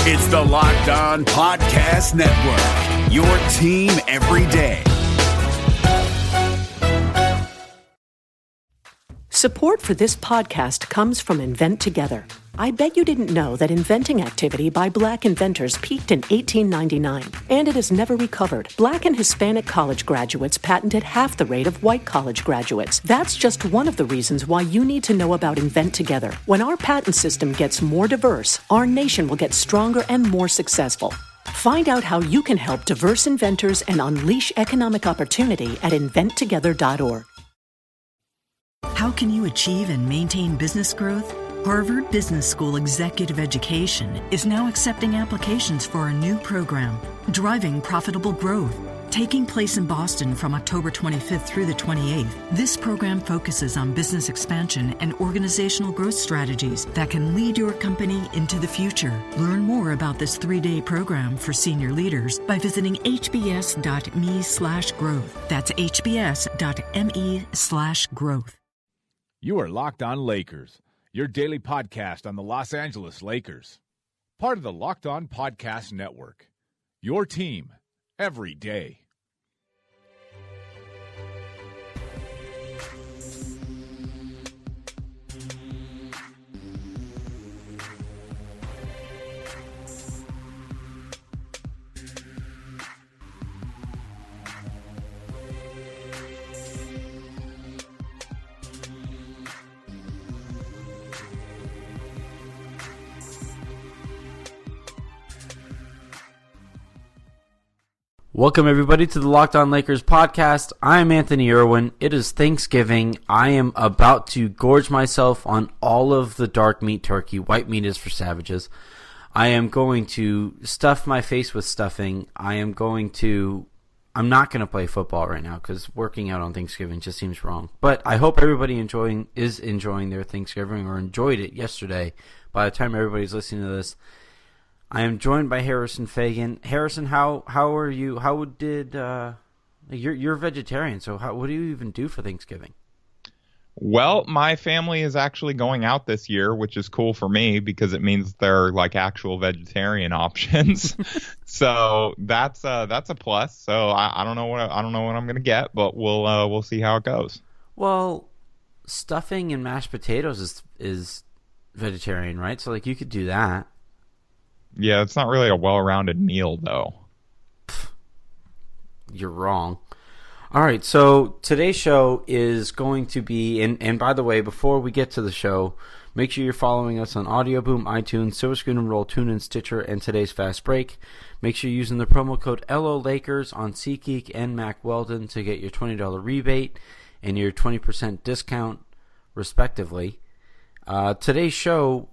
It's the Locked On Podcast Network, your team every day. Support for this podcast comes from Invent Together. I bet you didn't know that inventing activity by Black inventors peaked in 1899, and it has never recovered. Black and Hispanic college graduates patented half the rate of white college graduates. That's just one of the reasons why you need to know about Invent Together. When our patent system gets more diverse, our nation will get stronger and more successful. Find out how you can help diverse inventors and unleash economic opportunity at inventtogether.org. How can you achieve and maintain business growth? Harvard Business School Executive Education is now accepting applications for a new program, Driving Profitable Growth. Taking place in Boston from October 25th through the 28th, this program focuses on business expansion and organizational growth strategies that can lead your company into the future. Learn more about this 3-day program for senior leaders by visiting hbs.me/growth. That's hbs.me/growth. You are Locked On Lakers, your daily podcast on the Los Angeles Lakers. Part of the Locked On Podcast Network, your team every day. Welcome, everybody, to the Locked On Lakers podcast. I'm Anthony Irwin. It is Thanksgiving. I am about to gorge myself on all of the dark meat turkey. White meat is for savages. I am going to stuff my face with stuffing. I'm not going to play football right now because working out on Thanksgiving just seems wrong. But I hope everybody is enjoying their Thanksgiving or enjoyed it yesterday by the time everybody's listening to this. I am joined by Harrison Fagan. Harrison, how are you? How did you're a vegetarian? So what do you even do for Thanksgiving? Well, my family is actually going out this year, which is cool for me because it means there are like actual vegetarian options. So that's a plus. So I don't know what I'm gonna get, but we'll see how it goes. Well, stuffing and mashed potatoes is vegetarian, right? So like you could do that. Yeah, it's not really a well-rounded meal, though. You're wrong. All right, so today's show is going to be, and by the way, before we get to the show, make sure you're following us on Audio Boom, iTunes, Silver Screen and Roll, TuneIn, Stitcher, and today's Fast Break. Make sure you're using the promo code LOLakers on SeatGeek and Mac Weldon to get your $20 rebate and your 20% discount, respectively. Today's show,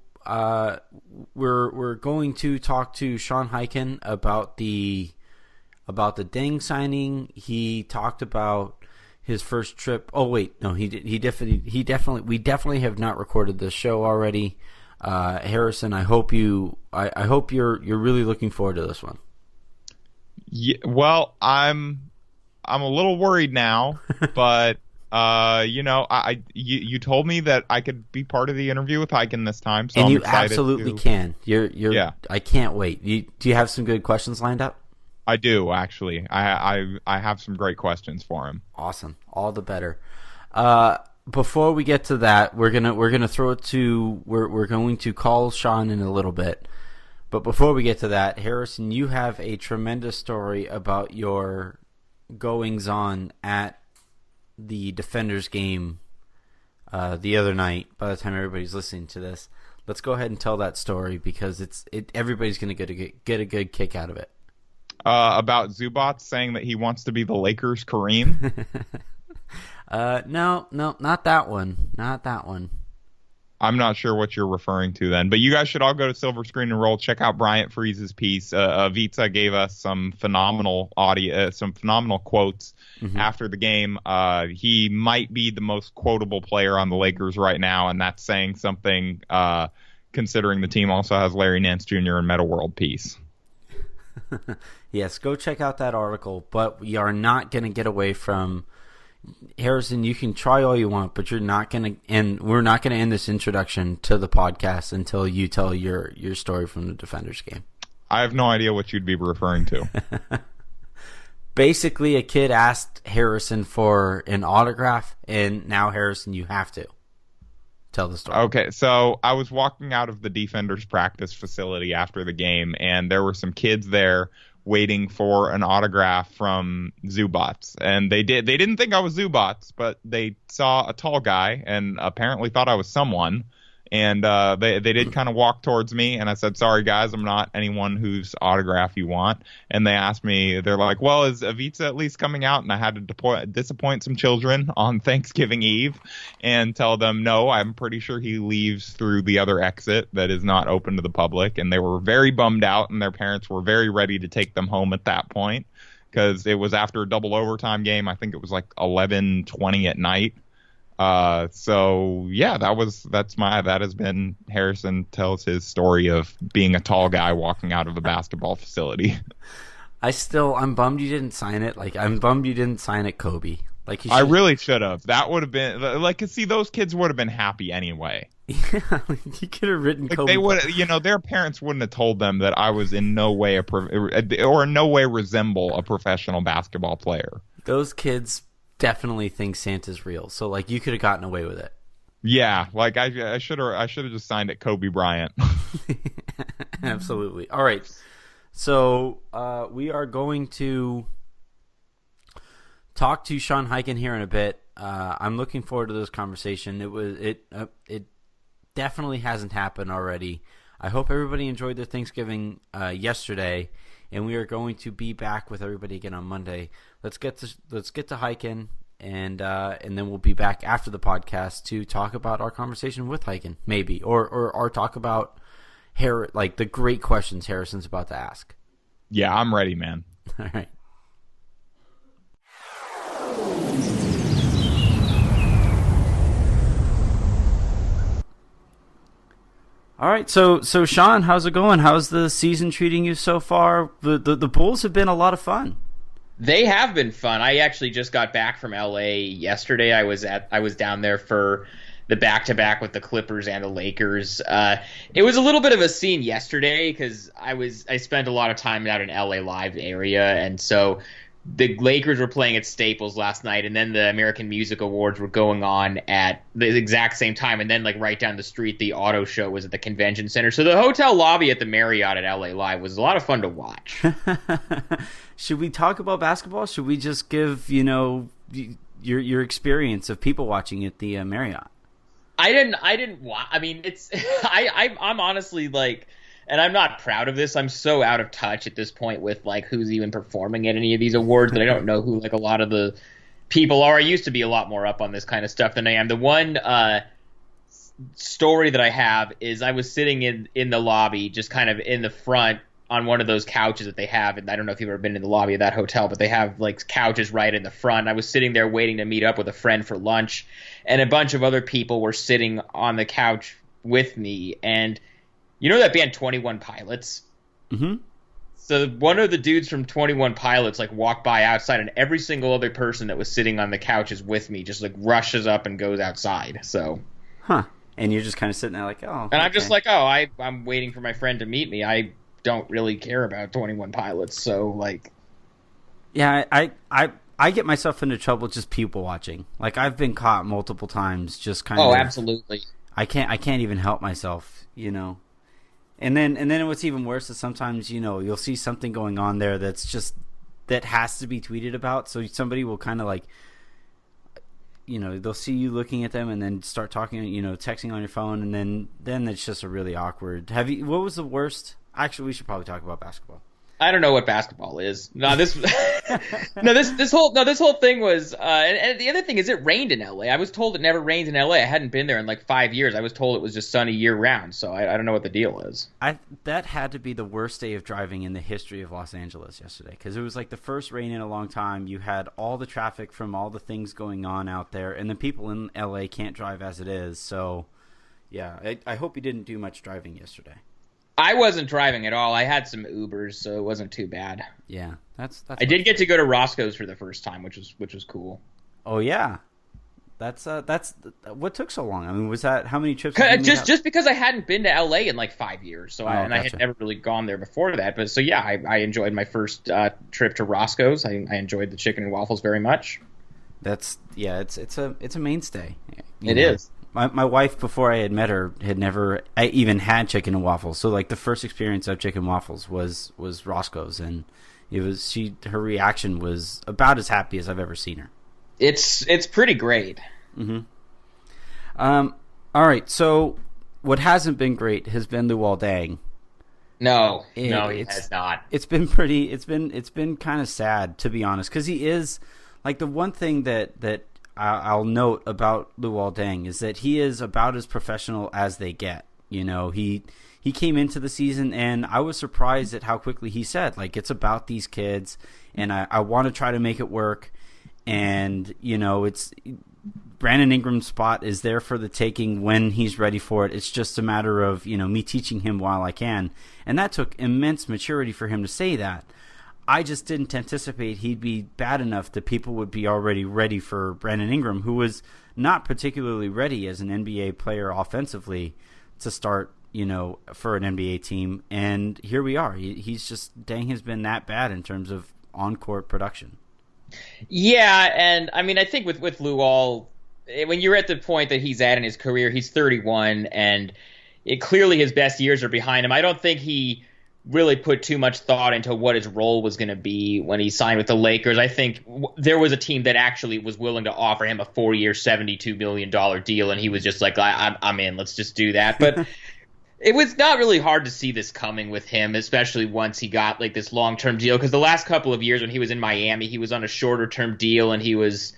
we're going to talk to Sean Highkin about the Deng signing. He talked about his first trip. Oh wait, no, we definitely have not recorded this show already. Harrison, I hope you're really looking forward to this one. Yeah, well, I'm a little worried now, but you told me that I could be part of the interview with Highkin this time, so and I'm you excited absolutely to... can. Yeah. I can't wait. Do you have some good questions lined up? I do, actually. I have some great questions for him. Awesome. All the better. Before we get to that, we're gonna throw it to we're going to call Sean in a little bit. But before we get to that, Harrison, you have a tremendous story about your goings on at the Defenders game the other night. By the time everybody's listening to this, let's go ahead and tell that story because everybody's going to get a good kick out of it. About Zubac saying that he wants to be the Lakers' Kareem? No, not that one. Not that one. I'm not sure what you're referring to then, but you guys should all go to Silver Screen and Roll. Check out Bryant Freeze's piece. Vitsa gave us some phenomenal audio, some phenomenal quotes after the game. He might be the most quotable player on the Lakers right now, and that's saying something considering the team also has Larry Nance Jr. and Metta World Peace. Yes, go check out that article, but we are not going to get away from Harrison. You can try all you want, but we're not going to end this introduction to the podcast until you tell your story from the Defenders game. I have no idea what you'd be referring to. Basically, a kid asked Harrison for an autograph, and now, Harrison, you have to tell the story. Okay, so I was walking out of the defenders practice facility after the game, and there were some kids there waiting for an autograph from Zubats. And they didn't think I was Zubats, but they saw a tall guy and apparently thought I was someone. And they did kind of walk towards me, and I said, sorry, guys, I'm not anyone whose autograph you want. And they asked me, they're like, well, is Ivica at least coming out? And I had to disappoint some children on Thanksgiving Eve and tell them, no, I'm pretty sure he leaves through the other exit that is not open to the public. And they were very bummed out, and their parents were very ready to take them home at that point because it was after a double overtime game. I think it was like 11:20 at night. So yeah, that has been Harrison tells his story of being a tall guy walking out of a basketball facility. I'm bummed you didn't sign it. Like, I'm bummed you didn't sign it, Kobe. Like, I really should have. That would have been like, see, those kids would have been happy anyway. Yeah, you could have written like Kobe. They would, their parents wouldn't have told them that I was in no way or in no way resemble a professional basketball player. Those kids definitely think Santa's real, so like you could have gotten away with it. Yeah, like I should have just signed it Kobe Bryant. Absolutely. All right, so we are going to talk to Sean Highkin here in a bit. I'm looking forward to this conversation. It definitely hasn't happened already. I hope everybody enjoyed their Thanksgiving yesterday, and we are going to be back with everybody again on Monday. Let's get to Highkin, and then we'll be back after the podcast to talk about our conversation with Highkin, maybe, or talk about like the great questions Harrison's about to ask. Yeah, I'm ready, man. All right. All right, so Sean, how's it going? How's the season treating you so far? The Bulls have been a lot of fun. They have been fun. I actually just got back from LA yesterday. I was down there for the back-to-back with the Clippers and the Lakers. It was a little bit of a scene yesterday because I spent a lot of time out in LA Live area, and so the Lakers were playing at Staples last night, and then the American Music Awards were going on at the exact same time, and then like right down the street, the auto show was at the convention center. So the hotel lobby at the Marriott at LA Live was a lot of fun to watch. Should we talk about basketball? Should we just give your experience of people watching at the Marriott? I didn't watch. I mean, it's I'm honestly like. And I'm not proud of this. I'm so out of touch at this point with like who's even performing at any of these awards that I don't know who like a lot of the people are. I used to be a lot more up on this kind of stuff than I am. The one story that I have is I was sitting in the lobby, just kind of in the front on one of those couches that they have. And I don't know if you've ever been in the lobby of that hotel, but they have like couches right in the front. I was sitting there waiting to meet up with a friend for lunch, and a bunch of other people were sitting on the couch with me. And you know that band 21 Pilots? Mm-hmm. So one of the dudes from 21 Pilots like walked by outside, and every single other person that was sitting on the couches with me just like rushes up and goes outside. So, and you're just kind of sitting there like, oh. And I'm just like, oh, I'm waiting for my friend to meet me. I don't really care about 21 Pilots, so like. Yeah, I get myself into trouble just people watching. Like I've been caught multiple times, just kind of. Oh, absolutely. I can't even help myself, And then what's even worse is sometimes, you'll see something going on there that has to be tweeted about. So somebody will kind of like, they'll see you looking at them and then start talking, texting on your phone. And then it's just a really awkward. What was the worst? Actually, we should probably talk about basketball. I don't know what basketball is. This whole thing was, and the other thing is it rained in LA. I was told it never rains in LA. I hadn't been there in like 5 years. I was told it was just sunny year round. So I don't know what the deal is. That had to be the worst day of driving in the history of Los Angeles yesterday, because it was like the first rain in a long time. You had all the traffic from all the things going on out there, and the people in LA can't drive as it is. So yeah, I hope you didn't do much driving yesterday. I wasn't driving at all. I had some Ubers, so it wasn't too bad. Yeah, that's. I did get to go to Roscoe's for the first time, which was cool. Oh yeah, That's what took so long. I mean, was that how many trips? Did you make Just because I hadn't been to LA in like 5 years, so I gotcha. had never really gone there before that. But so yeah, I enjoyed my first trip to Roscoe's. I enjoyed the chicken and waffles very much. It's a mainstay. It is. My wife, before I had met her, had never even had chicken and waffles. So like the first experience of chicken and waffles was Roscoe's, and her reaction was about as happy as I've ever seen her. It's pretty great. Mm-hmm. All right. So what hasn't been great has been Luol Deng. No, he has not. It's been pretty. It's been kind of sad, to be honest, because he is like the one thing that I'll note about Luol Deng is that he is about as professional as they get. You know, he came into the season, and I was surprised at how quickly he said, like, it's about these kids, and I want to try to make it work. And, you know, it's Brandon Ingram's spot is there for the taking when he's ready for it. It's just a matter of, you know, me teaching him while I can. And that took immense maturity for him to say that. I just didn't anticipate he'd be bad enough that people would be already ready for Brandon Ingram, who was not particularly ready as an NBA player offensively to start, you know, for an NBA team. And here we are. Deng has been that bad in terms of on-court production. Yeah, and I mean, I think with Luol, when you're at the point that he's at in his career, he's 31, and clearly his best years are behind him. I don't think he really put too much thought into what his role was going to be when he signed with the Lakers. I think there was a team that actually was willing to offer him a 4-year, $72 million deal, and he was just like, I'm in, let's just do that. But it was not really hard to see this coming with him, especially once he got like this long-term deal. Because the last couple of years when he was in Miami, he was on a shorter-term deal, and he was,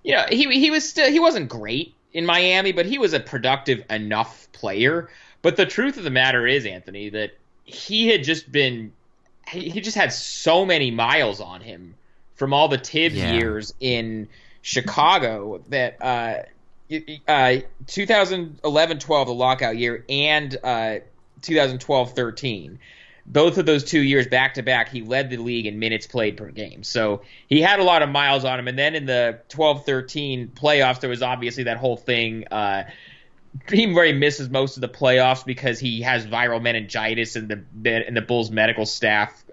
you know, he wasn't great in Miami, but he was a productive enough player. But the truth of the matter is, Anthony, that he just had so many miles on him from all the Tibbs years in Chicago that 2011-12, the lockout year, and 2012-13, both of those 2 years back-to-back, he led the league in minutes played per game. So he had a lot of miles on him. And then in the 12-13 playoffs, there was obviously that whole thing where he misses most of the playoffs because he has viral meningitis, and the Bulls medical staff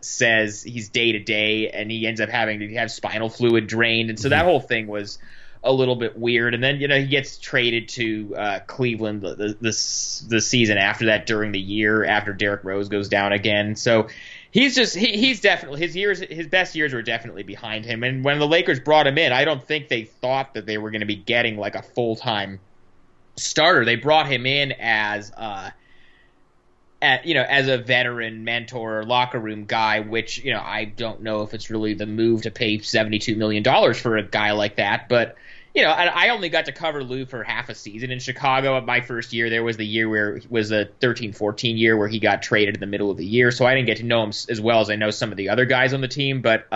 says he's day-to-day, and he ends up having to have spinal fluid drained. And so that whole thing was a little bit weird. And then, you know, he gets traded to Cleveland the season after that, during the year after Derrick Rose goes down again. So he's definitely, his best years were definitely behind him. And when the Lakers brought him in, I don't think they thought that they were going to be getting like a full-time starter. They brought him in as as a veteran mentor or locker room guy, which, you know, I don't know if it's really the move to pay $72 million for a guy like that. But, you know, I only got to cover Lou for half a season in Chicago. My first year there was the year where it was a 13-14 year where he got traded in the middle of the year. So I didn't get to know him as well as I know some of the other guys on the team. But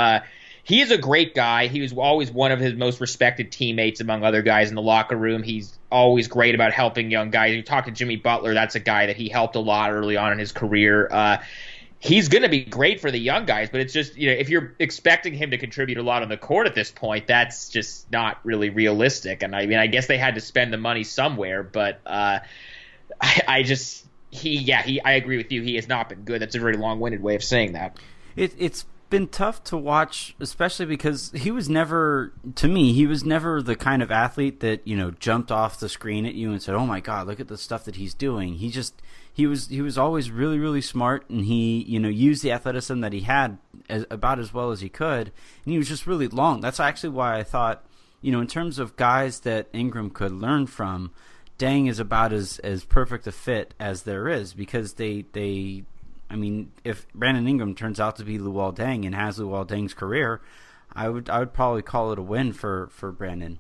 he is a great guy. He was always one of his most respected teammates among other guys in the locker room. He's always great about helping young guys. You talk to Jimmy Butler, that's a guy that he helped a lot early on in his career. He's going to be great for the young guys, but it's just, you know, if you're expecting him to contribute a lot on the court at this point, that's just not really realistic. And I mean, I guess they had to spend the money somewhere, but I agree with you. He has not been good. That's a very long-winded way of saying that. It's been tough to watch, especially because he was never the kind of athlete that, you know, jumped off the screen at you and said, "Oh my God, look at the stuff that he's doing." He was always really, really smart, and he, you know, used the athleticism that he had about as well as he could, and he was just really long. That's actually why I thought, you know, in terms of guys that Ingram could learn from, Deng is about as perfect a fit as there is, because I mean, if Brandon Ingram turns out to be Luol Deng and has Luol Deng's career, I would probably call it a win for Brandon.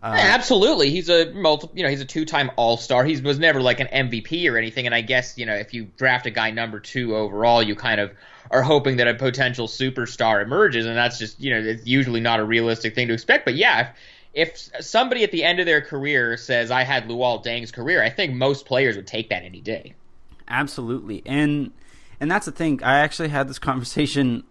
Absolutely, he's a he's a two-time All-Star. He was never like an MVP or anything. And I guess, you know, if you draft a guy number 2 overall, you kind of are hoping that a potential superstar emerges, and that's just, you know, it's usually not a realistic thing to expect. But yeah, if somebody at the end of their career says, "I had Luol Deng's career," I think most players would take that any day. Absolutely, and And that's the thing. I actually had this conversation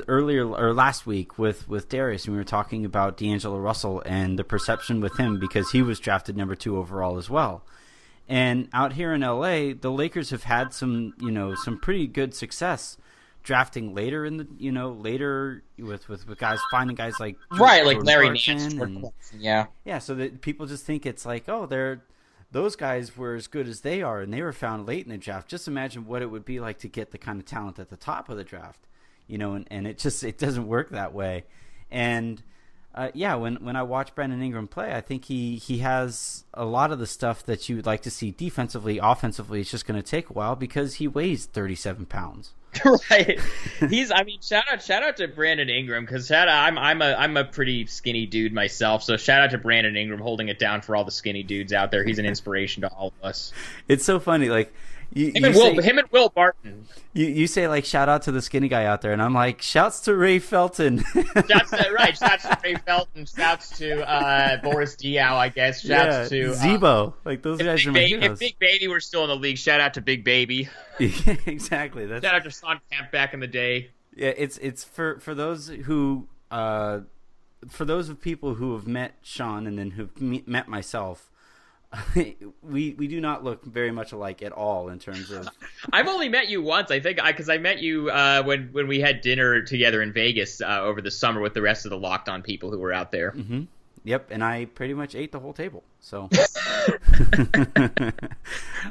earlier or last week with Darius, and we were talking about D'Angelo Russell and the perception with him because he was drafted number 2 overall as well. And out here in LA, the Lakers have had some pretty good success drafting later in the later with guys, finding guys like like Larry Clarkson Nance, yeah. So that people just think it's like, oh, those guys were as good as they are, and they were found late in the draft. Just imagine what it would be like to get the kind of talent at the top of the draft, and it doesn't work that way. And when I watch Brandon Ingram play, I think he has a lot of the stuff that you would like to see defensively. Offensively, it's just going to take a while because he weighs 37 pounds. Right. Shout out to Brandon Ingram, because I'm a pretty skinny dude myself, so shout out to Brandon Ingram holding it down for all the skinny dudes out there. He's an inspiration to all of us. It's so funny, like him and Will Barton. You say, like, shout out to the skinny guy out there, and I'm like, shouts to Ray Felton. Shouts to Ray Felton. Shouts to Boris Diaw, I guess. Shouts to Zebo. Like, those guys are my heroes. If Big Baby were still in the league, shout out to Big Baby. Exactly. Shout out to Son Camp back in the day. Yeah, it's for those who for those of people who have met Sean and then who've met myself. we do not look very much alike at all in terms of. I've only met you once, I think, because I met you when we had dinner together in Vegas over the summer with the rest of the Locked On people who were out there. Mm-hmm. Yep, and I pretty much ate the whole table. So.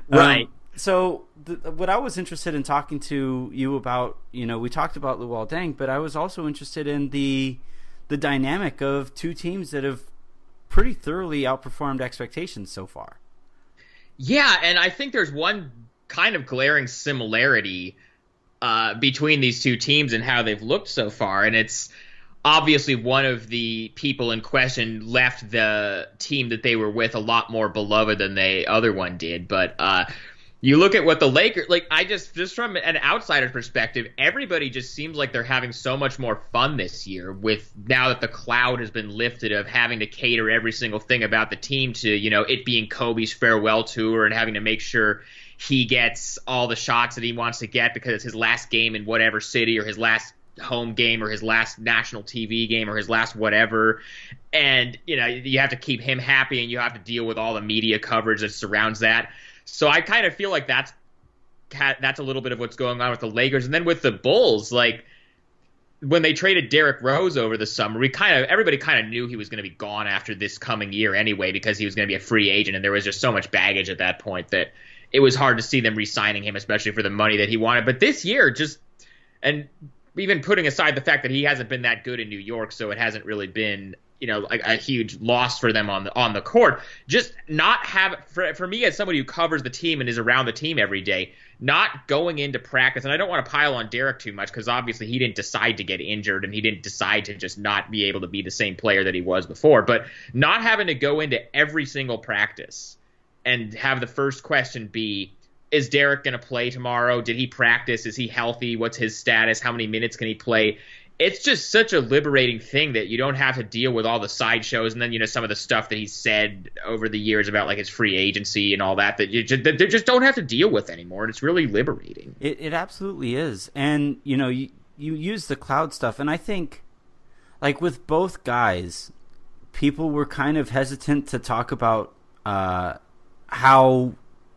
Right. So what I was interested in talking to you about, we talked about Luol Deng, but I was also interested in the dynamic of two teams that have pretty thoroughly outperformed expectations so far. Yeah, and I think there's one kind of glaring similarity between these two teams and how they've looked so far, and it's obviously one of the people in question left the team that they were with a lot more beloved than the other one did, but you look at what the Lakers, like, just from an outsider's perspective, everybody just seems like they're having so much more fun this year with now that the cloud has been lifted of having to cater every single thing about the team to, it being Kobe's farewell tour and having to make sure he gets all the shots that he wants to get because it's his last game in whatever city or his last home game or his last national TV game or his last whatever. And, you have to keep him happy and you have to deal with all the media coverage that surrounds that. So I kind of feel like that's a little bit of what's going on with the Lakers. And then with the Bulls, like when they traded Derrick Rose over the summer, everybody kind of knew he was going to be gone after this coming year anyway because he was going to be a free agent. And there was just so much baggage at that point that it was hard to see them re-signing him, especially for the money that he wanted. But this year, and even putting aside the fact that he hasn't been that good in New York, so it hasn't really been a huge loss for them on the court. Just not have for me as somebody who covers the team and is around the team every day, not going into practice. And I don't want to pile on Derek too much because obviously he didn't decide to get injured and he didn't decide to just not be able to be the same player that he was before. But not having to go into every single practice and have the first question be, is Derek going to play tomorrow? Did he practice? Is he healthy? What's his status? How many minutes can he play? It's just such a liberating thing that you don't have to deal with all the sideshows and then, some of the stuff that he's said over the years about like his free agency and all that you just don't have to deal with anymore. And it's really liberating. It absolutely is. And, you use the cloud stuff. And I think like with both guys, people were kind of hesitant to talk about how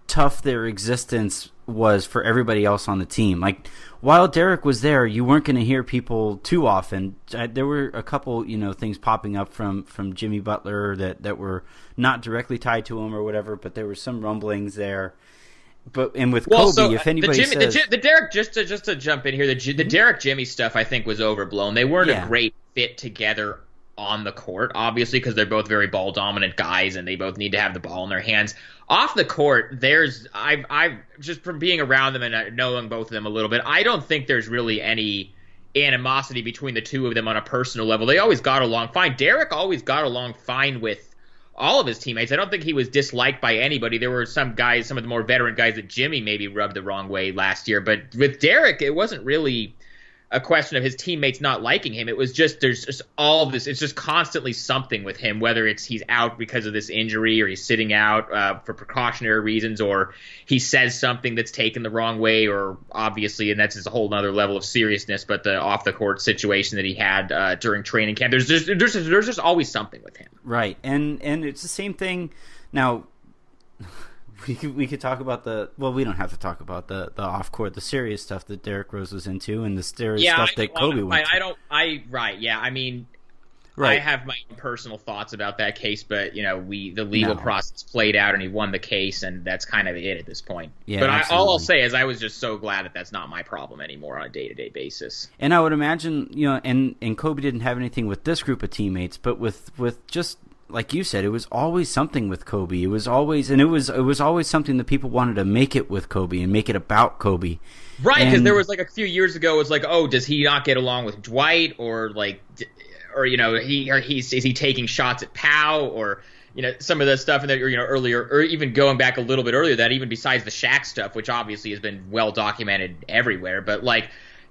tough their existence was for everybody else on the team. Like while Derek was there, you weren't going to hear people too often. There were a couple, things popping up from Jimmy Butler that were not directly tied to him or whatever, but there were some rumblings there. And with Kobe, if anybody says the Derek, just to jump in here, the Derek Jimmy stuff I think was overblown. They weren't a great fit together on the court, obviously, because they're both very ball dominant guys and they both need to have the ball in their hands. Off the court, I've just from being around them and knowing both of them a little bit, I don't think there's really any animosity between the two of them on a personal level. They always got along fine. Derek always got along fine with all of his teammates. I don't think he was disliked by anybody. There were some guys, some of the more veteran guys that Jimmy maybe rubbed the wrong way last year, but with Derek, it wasn't really a question of his teammates not liking him. It was just there's just all of this. It's just constantly something with him, whether it's he's out because of this injury or he's sitting out for precautionary reasons, or he says something that's taken the wrong way, or obviously, and that's just a whole other level of seriousness, but the off the court situation that he had during training camp. There's just always something with him. Right, and it's the same thing now. We could talk about we don't have to talk about the off court, the serious stuff that Derrick Rose was into, and the serious stuff that Kobe went to. I have my own personal thoughts about that case, but the legal process played out, and he won the case, and that's kind of it at this point. Yeah, but all I'll say is I was just so glad that that's not my problem anymore on a day-to-day basis. And I would imagine, and Kobe didn't have anything with this group of teammates, but with just like you said, it was always something with Kobe. It was always something that people wanted to make it with Kobe and make it about Kobe. Right, because there was like a few years ago, it's like, oh, does he not get along with Dwight, or is he taking shots at Powell, or some of the stuff that earlier, or even going back a little bit earlier, that even besides the Shaq stuff, which obviously has been well documented everywhere, but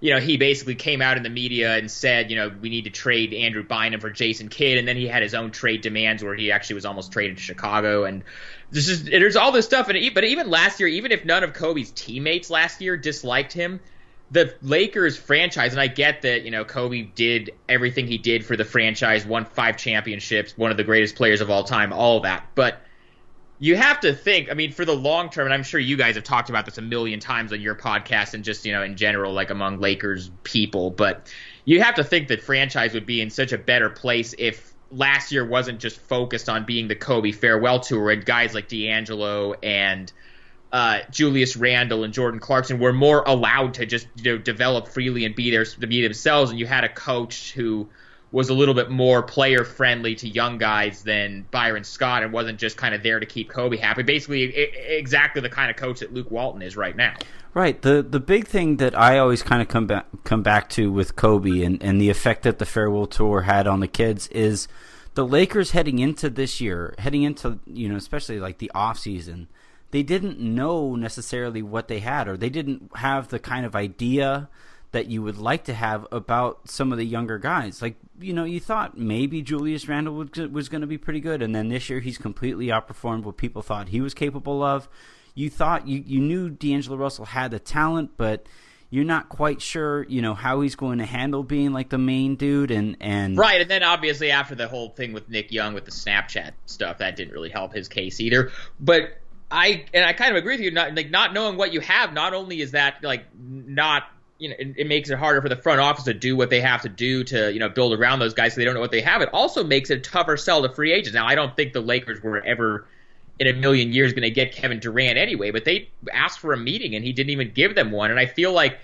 he basically came out in the media and said, we need to trade Andrew Bynum for Jason Kidd, and then he had his own trade demands where he actually was almost traded to Chicago, and there's all this stuff. But even last year, even if none of Kobe's teammates last year disliked him, the Lakers franchise, and I get that, Kobe did everything he did for the franchise, won 5 championships, one of the greatest players of all time, all of that, but you have to think, for the long term, and I'm sure you guys have talked about this a million times on your podcast and just, in general, like among Lakers people, but you have to think that franchise would be in such a better place if last year wasn't just focused on being the Kobe farewell tour, and guys like D'Angelo and Julius Randle and Jordan Clarkson were more allowed to just develop freely and be themselves, and you had a coach who was a little bit more player friendly to young guys than Byron Scott, and wasn't just kind of there to keep Kobe happy. Basically, exactly the kind of coach that Luke Walton is right now. Right. The big thing that I always kind of come back to with Kobe and the effect that the farewell tour had on the kids is the Lakers heading into this year, especially like the off season, they didn't know necessarily what they had, or they didn't have the kind of idea that you would like to have about some of the younger guys. Like, you thought maybe Julius Randle was going to be pretty good, and then this year he's completely outperformed what people thought he was capable of. You thought you knew D'Angelo Russell had the talent, but you're not quite sure, how he's going to handle being like the main dude. And right, and then obviously after the whole thing with Nick Young with the Snapchat stuff, that didn't really help his case either. But I kind of agree with you. Not knowing what you have, not only is that not. It makes it harder for the front office to do what they have to do to, build around those guys so they don't know what they have. It also makes it a tougher sell to free agents. Now, I don't think the Lakers were ever in a million years going to get Kevin Durant anyway, but they asked for a meeting and he didn't even give them one. And I feel like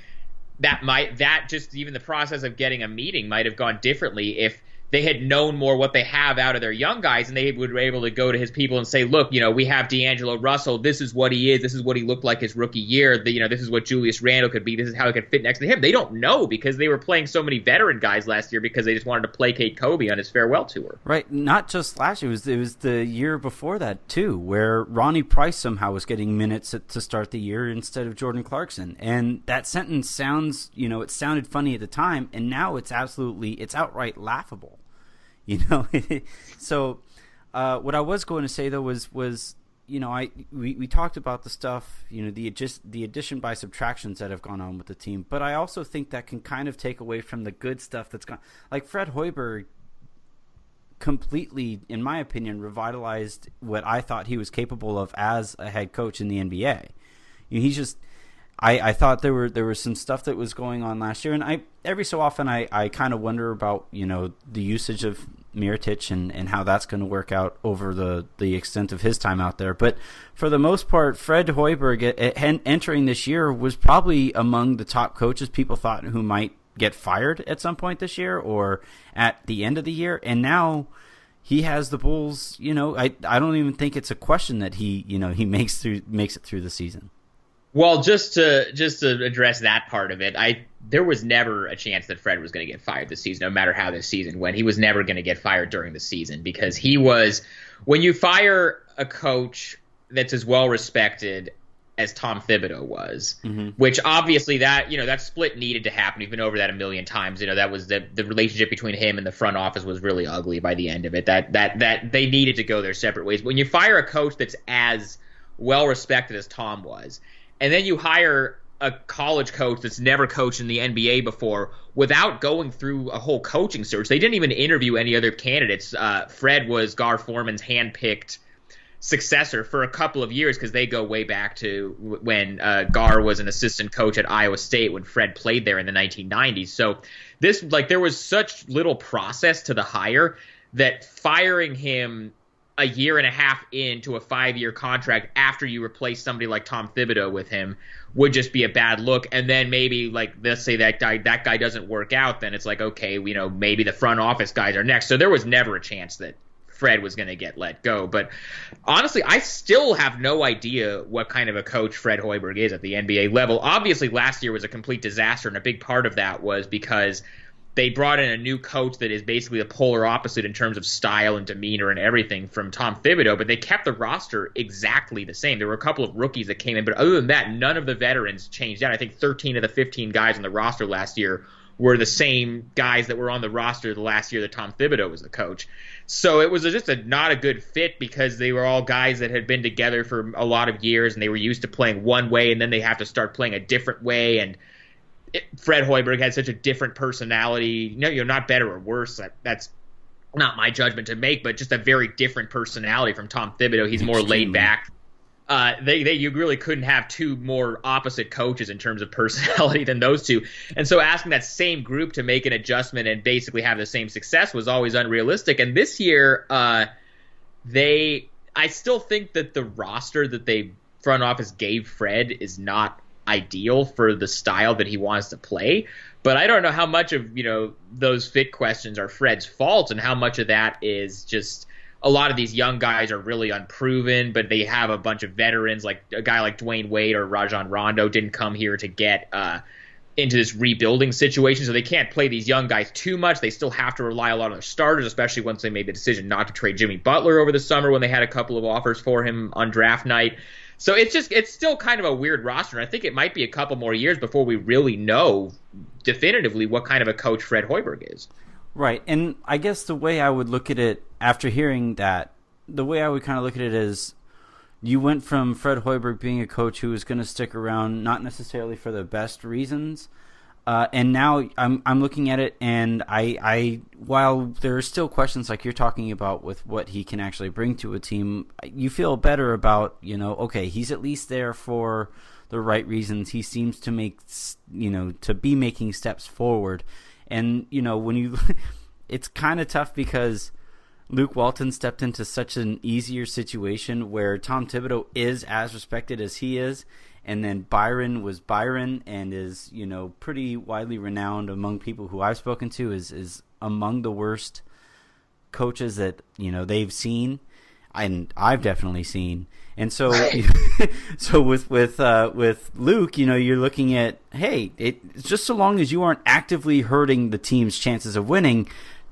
even the process of getting a meeting might have gone differently if they had known more what they have out of their young guys, and they would be able to go to his people and say, look, we have D'Angelo Russell. This is what he is. This is what he looked like his rookie year. This is what Julius Randle could be. This is how he could fit next to him. They don't know because they were playing so many veteran guys last year because they just wanted to placate Kobe on his farewell tour. Right. Not just last year. It was the year before that, too, where Ronnie Price somehow was getting minutes to start the year instead of Jordan Clarkson. And that sentence sounds, it sounded funny at the time, and now it's outright laughable. So what I was going to say though was we talked about the stuff, the addition by subtractions that have gone on with the team, but I also think that can kind of take away from the good stuff that's gone. Like Fred Hoiberg completely, in my opinion, revitalized what I thought he was capable of as a head coach in the NBA. He's just. I thought there was some stuff that was going on last year, and every so often I kind of wonder about the usage of Mirotic and how that's going to work out over the extent of his time out there. But for the most part, Fred Hoiberg entering this year was probably among the top coaches people thought who might get fired at some point this year or at the end of the year, and now he has the Bulls. I don't even think it's a question that he makes it through the season. Well, just to address that part of it, there was never a chance that Fred was going to get fired this season, no matter how this season went. He was never going to get fired during the season because when you fire a coach that's as well respected as Tom Thibodeau was, which obviously that split needed to happen. We've been over that a million times. That was the relationship between him and the front office was really ugly by the end of it. That they needed to go their separate ways. When you fire a coach that's as well respected as Tom was, and then you hire a college coach that's never coached in the NBA before without going through a whole coaching search. They didn't even interview any other candidates. Fred was Gar Forman's handpicked successor for a couple of years because they go way back to when Gar was an assistant coach at Iowa State when Fred played there in the 1990s. So there was such little process to the hire that firing him a year and a half into a 5-year contract after you replace somebody like Tom Thibodeau with him would just be a bad look. And then maybe let's say that guy doesn't work out, then it's like, okay, maybe the front office guys are next. So there was never a chance that Fred was going to get let go. But honestly, I still have no idea what kind of a coach Fred Hoiberg is at the NBA level. Obviously, last year was a complete disaster, and a big part of that was because they brought in a new coach that is basically the polar opposite in terms of style and demeanor and everything from Tom Thibodeau, but they kept the roster exactly the same. There were a couple of rookies that came in, but other than that, none of the veterans changed out. I think 13 of the 15 guys on the roster last year were the same guys that were on the roster the last year that Tom Thibodeau was the coach. So it was just not a good fit because they were all guys that had been together for a lot of years and they were used to playing one way and then they have to start playing a different way. And Fred Hoiberg had such a different personality. Not better or worse. That's not my judgment to make, but just a very different personality from Tom Thibodeau. He's more laid back. You really couldn't have two more opposite coaches in terms of personality than those two. And so asking that same group to make an adjustment and basically have the same success was always unrealistic. And this year, I still think that the roster that they front office gave Fred is not ideal for the style that he wants to play. But I don't know how much of, those fit questions are Fred's fault and how much of that is just a lot of these young guys are really unproven, but they have a bunch of veterans, like a guy like Dwayne Wade or Rajon Rondo didn't come here to get into this rebuilding situation, so they can't play these young guys too much. They still have to rely a lot on their starters, especially once they made the decision not to trade Jimmy Butler over the summer when they had a couple of offers for him on draft night. So it's still kind of a weird roster, and I think it might be a couple more years before we really know definitively what kind of a coach Fred Hoiberg is. Right, and I guess the way I would look at it after hearing that, the way I would kind of look at it is you went from Fred Hoiberg being a coach who was going to stick around not necessarily for the best reasons, and now I'm looking at it, and I while there are still questions like you're talking about with what he can actually bring to a team, you feel better about, okay, he's at least there for the right reasons. He seems to to be making steps forward. And, when it's kind of tough because Luke Walton stepped into such an easier situation where Tom Thibodeau is as respected as he is. And then Byron was Byron and is, pretty widely renowned among people who I've spoken to is among the worst coaches that, they've seen. And I've definitely seen. And so, so with Luke, you're looking at, hey, it's just so long as you aren't actively hurting the team's chances of winning,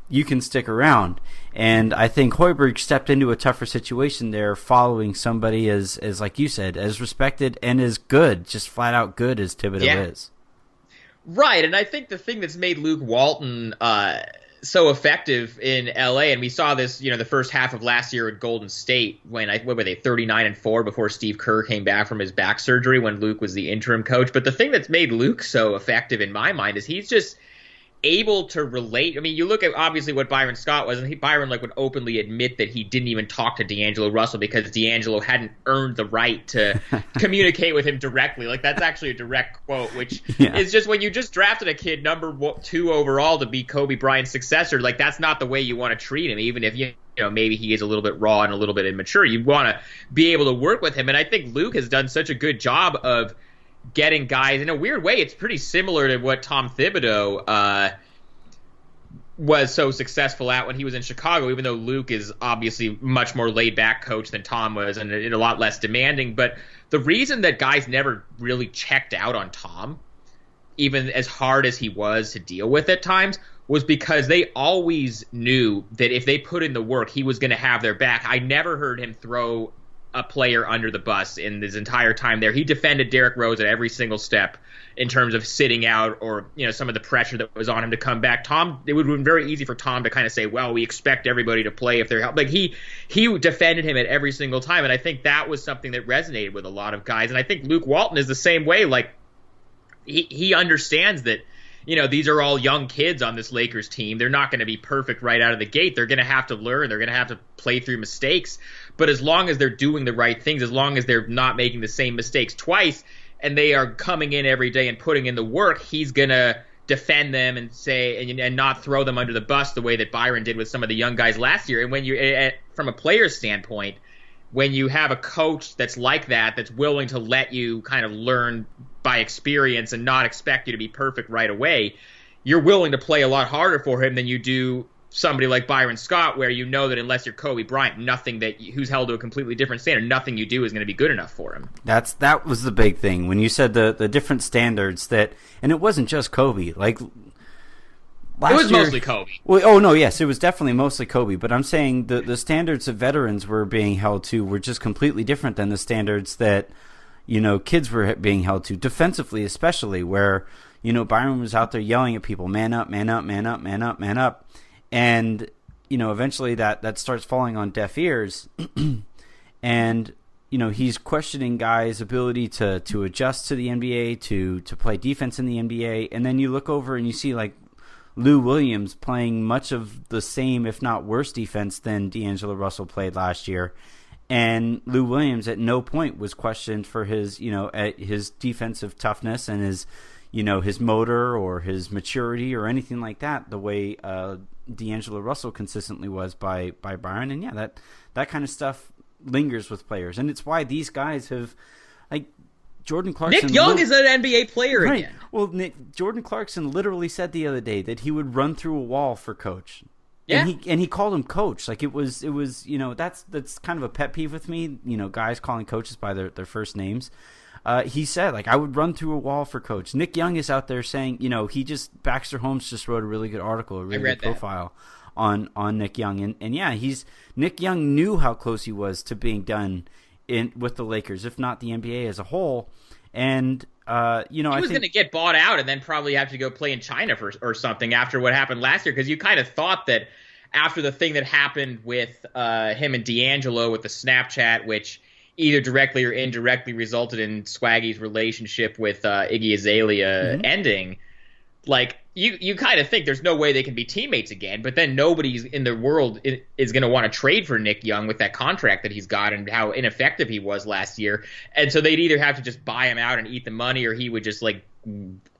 you can stick around. And I think Hoiberg stepped into a tougher situation there, following somebody as like you said, as respected and as good, just flat out good as Thibodeau is. Right, and I think the thing that's made Luke Walton so effective in LA, and we saw this, the first half of last year at Golden State when what were they 39-4 before Steve Kerr came back from his back surgery when Luke was the interim coach. But the thing that's made Luke so effective in my mind is he's just able to relate. I mean, you look at obviously what Byron Scott was, and Byron would openly admit that he didn't even talk to D'Angelo Russell because D'Angelo hadn't earned the right to communicate with him directly. That's actually a direct quote, which is just when you just drafted a kid number 2 overall to be Kobe Bryant's successor, that's not the way you want to treat him, even if maybe he is a little bit raw and a little bit immature. You want to be able to work with him, and I think Luke has done such a good job of getting guys in a weird way. It's pretty similar to what Tom Thibodeau was so successful at when he was in Chicago, even though Luke is obviously much more laid back coach than Tom was and a lot less demanding. But the reason that guys never really checked out on Tom, even as hard as he was to deal with at times, was because they always knew that if they put in the work, he was going to have their back. I never heard him throw a player under the bus in his entire time there. He defended Derrick Rose at every single step in terms of sitting out or, some of the pressure that was on him to come back. It would have been very easy for Tom to kind of say, well, we expect everybody to play if they're helped. Like he defended him at every single time. And I think that was something that resonated with a lot of guys. And I think Luke Walton is the same way. Like he understands that, these are all young kids on this Lakers team. They're not going to be perfect right out of the gate. They're going to have to learn. They're going to have to play through mistakes. But as long as they're doing the right things, as long as they're not making the same mistakes twice, and they are coming in every day and putting in the work, he's going to defend them and say and not throw them under the bus the way that Byron did with some of the young guys last year. And when you, from a player's standpoint, when you have a coach that's like that, that's willing to let you kind of learn by experience and not expect you to be perfect right away, you're willing to play a lot harder for him than you do somebody like Byron Scott, where you know that unless you're Kobe Bryant, who's held to a completely different standard, nothing you do is going to be good enough for him. That was the big thing when you said the different standards and it wasn't just Kobe. Like last it was year, mostly Kobe. Well, yes, it was definitely mostly Kobe. But I'm saying the standards that veterans were being held to were just completely different than the standards that kids were being held to, defensively especially, where Byron was out there yelling at people, man up, man up, man up, man up, man up. And, eventually that starts falling on deaf ears. And, he's questioning guys' ability to adjust to the NBA, to play defense in the NBA. And then you look over and you see, like, Lou Williams playing much of the same, if not worse, defense than D'Angelo Russell played last year. And Lou Williams at no point was questioned for his, his defensive toughness and his motor or his maturity or anything like that, the way D'Angelo Russell consistently was by Byron. And yeah, that kind of stuff lingers with players. And it's why these guys have, like, Jordan Clarkson. Nick Young is an NBA player right. again. Well, Jordan Clarkson literally said the other day that he would run through a wall for Coach. Yeah. And he called him Coach. Like it was that's kind of a pet peeve with me, guys calling coaches by their first names. He said, like, I would run through a wall for Coach. Nick Young is out there saying, Baxter Holmes just wrote a really good article, a really good profile on Nick Young. And yeah, Nick Young knew how close he was to being done with the Lakers, if not the NBA as a whole. And he was going to get bought out and then probably have to go play in China or something after what happened last year, because you kind of thought that after the thing that happened with him and D'Angelo with the Snapchat, which either directly or indirectly resulted in Swaggy's relationship with Iggy Azalea ending, like you kind of think there's no way they can be teammates again. But then nobody's in the world is going to want to trade for Nick Young with that contract that he's got and how ineffective he was last year. And so they'd either have to just buy him out and eat the money, or he would just like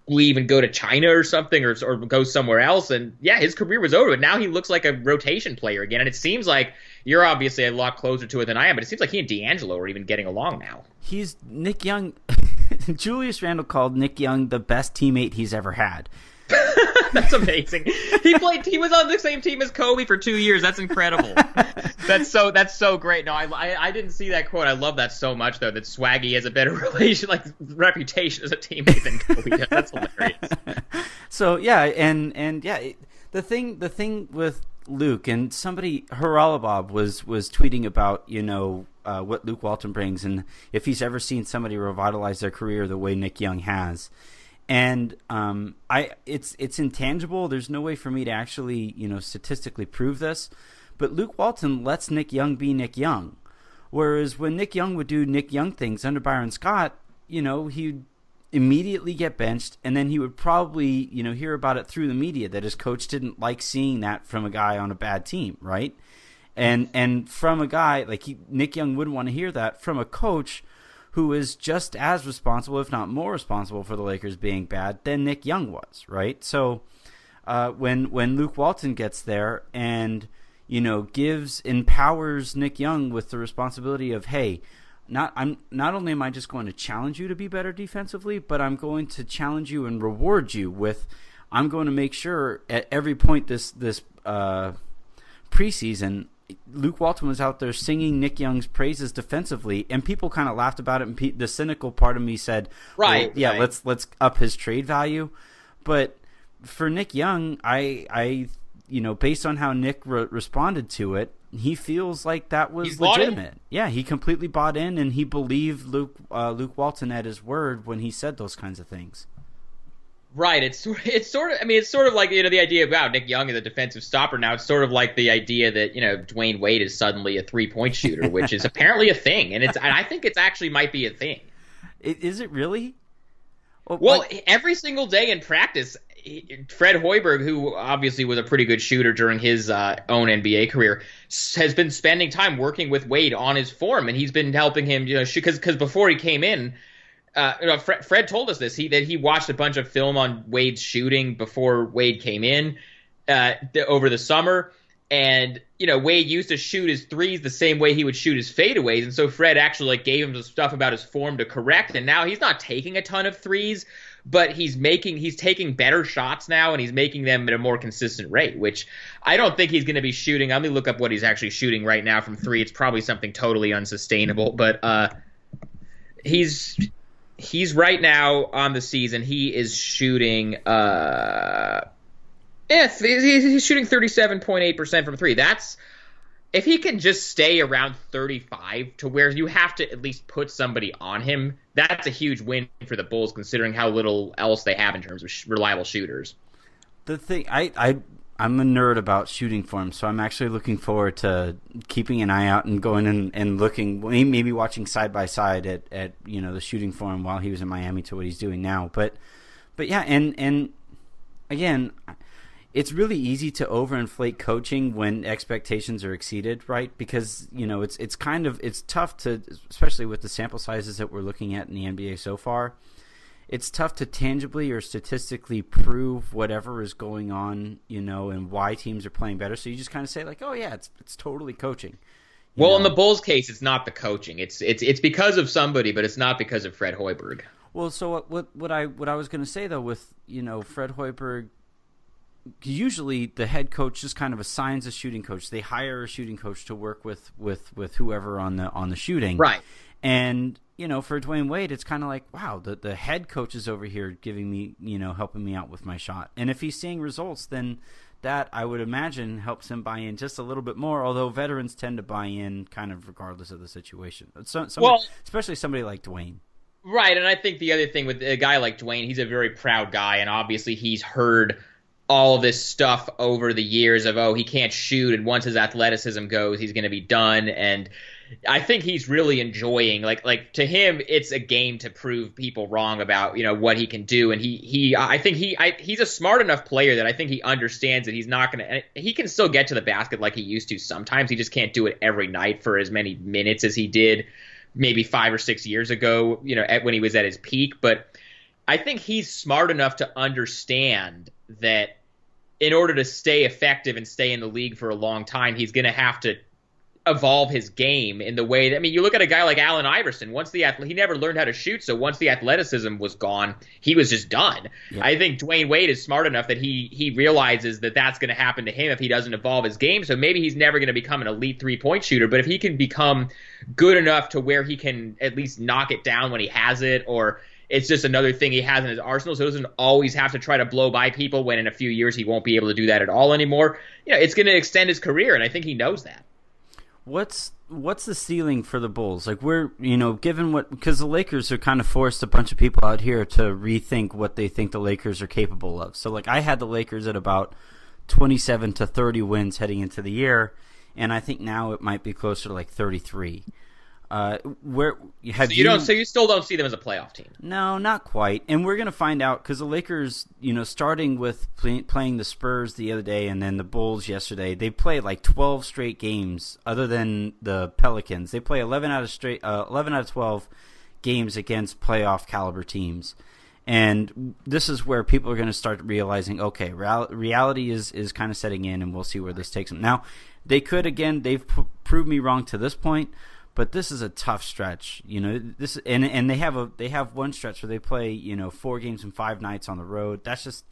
leave and go to China or something, or go somewhere else. And yeah, his career was over. But now he looks like a rotation player again. And it seems like you're obviously a lot closer to it than I am, but it seems like he and D'Angelo are even getting along now. He's Nick Young. Julius Randle called Nick Young the best teammate he's ever had. That's amazing. He was on the same team as Kobe for 2 years. That's incredible. That's so great. No, I didn't see that quote. I love that so much, though, that Swaggy has a better reputation as a teammate than Kobe does. That's hilarious. So yeah, and yeah, the thing with Luke, and somebody, Haralabob was tweeting about what Luke Walton brings, and if he's ever seen somebody revitalize their career the way Nick Young has. And it's intangible. There's no way for me to actually, statistically prove this. But Luke Walton lets Nick Young be Nick Young. Whereas when Nick Young would do Nick Young things under Byron Scott, he'd immediately get benched, and then he would probably, hear about it through the media that his coach didn't like seeing that from a guy on a bad team, right? And from a guy like Nick Young wouldn't want to hear that from a coach who is just as responsible, if not more responsible, for the Lakers being bad than Nick Young was, right? So when Luke Walton gets there and empowers Nick Young with the responsibility of, hey, not only am I just going to challenge you to be better defensively, but I'm going to challenge you and reward you with, I'm going to make sure at every point this preseason, Luke Walton was out there singing Nick Young's praises defensively, and people kind of laughed about it. And the cynical part of me said, "Right, well, yeah, right. let's up his trade value." But for Nick Young, I based on how Nick responded to it, he feels like that was He's bought legitimate. Yeah, he completely bought in, and he believed Luke Walton at his word when he said those kinds of things. Right. It's sort of like, the idea about Nick Young as a defensive stopper. Now it's sort of like the idea that, Dwayne Wade is suddenly a 3-point shooter, which is apparently a thing. And I think it's actually might be a thing. Is it really? Well, every single day in practice, Fred Hoiberg, who obviously was a pretty good shooter during his own NBA career, has been spending time working with Wade on his form, and he's been helping him, because before he came in, Fred told us this, that he watched a bunch of film on Wade's shooting before Wade came in over the summer. And, Wade used to shoot his threes the same way he would shoot his fadeaways. And so Fred actually gave him the stuff about his form to correct. And now he's not taking a ton of threes, but he's taking better shots now, and he's making them at a more consistent rate, which I don't think he's going to be shooting. Let me look up what he's actually shooting right now from three. It's probably something totally unsustainable, but he's right now on the season. He is shooting he's shooting 37.8% from three. That's, if he can just stay around 35 to where you have to at least put somebody on him, that's a huge win for the Bulls considering how little else they have in terms of reliable shooters. The thing, I'm a nerd about shooting form, so I'm actually looking forward to keeping an eye out and going and looking, maybe watching side by side at the shooting form while he was in Miami to what he's doing now. But yeah, and again, it's really easy to overinflate coaching when expectations are exceeded, right? Because it's tough to, especially with the sample sizes that we're looking at in the NBA so far. It's tough to tangibly or statistically prove whatever is going on, and why teams are playing better. So you just kind of say like, oh yeah, it's totally coaching. Well, in the Bulls case, it's not the coaching. It's because of somebody, but it's not because of Fred Hoiberg. Well, so what I was going to say though, with Fred Hoiberg, usually the head coach just kind of assigns a shooting coach. They hire a shooting coach to work with whoever on the shooting. Right. And for Dwayne Wade, it's kind of like, wow, the head coach is over here giving me, helping me out with my shot. And if he's seeing results, then that, I would imagine, helps him buy in just a little bit more, although veterans tend to buy in kind of regardless of the situation. Especially somebody like Dwayne. Right, and I think the other thing with a guy like Dwayne, he's a very proud guy, and obviously he's heard all this stuff over the years of, he can't shoot, and once his athleticism goes, he's going to be done. And I think he's really enjoying, like to him, it's a game to prove people wrong about, what he can do. And I think he's a smart enough player that I think he understands that he's not going to, he can still get to the basket like he used to sometimes. He just can't do it every night for as many minutes as he did maybe 5 or 6 years ago, when he was at his peak. But I think he's smart enough to understand that in order to stay effective and stay in the league for a long time, he's going to have to evolve his game in the way that, you look at a guy like Allen Iverson. He never learned how to shoot, so once the athleticism was gone, he was just done. Yeah. I think Dwayne Wade is smart enough that he realizes that that's going to happen to him if he doesn't evolve his game. So maybe he's never going to become an elite 3-point shooter, but if he can become good enough to where he can at least knock it down when he has it, or it's just another thing he has in his arsenal, so he doesn't always have to try to blow by people when in a few years he won't be able to do that at all anymore. It's going to extend his career, and I think he knows that. What's the ceiling for the Bulls? Like, we're, because the Lakers are kind of forced a bunch of people out here to rethink what they think the Lakers are capable of. So, like, I had the Lakers at about 27 to 30 wins heading into the year, and I think now it might be closer to like 33. So you still don't see them as a playoff team? No, not quite. And we're going to find out, because the Lakers, starting with playing the Spurs the other day and then the Bulls yesterday, they play like 12 straight games other than the Pelicans. They play 11 out of 12 games against playoff caliber teams. And this is where people are going to start realizing, okay, reality is kind of setting in, and we'll see where this takes them. Now, they've proved me wrong to this point, but this is a tough stretch, This and they have one stretch where they play 4 games in 5 nights on the road. That's just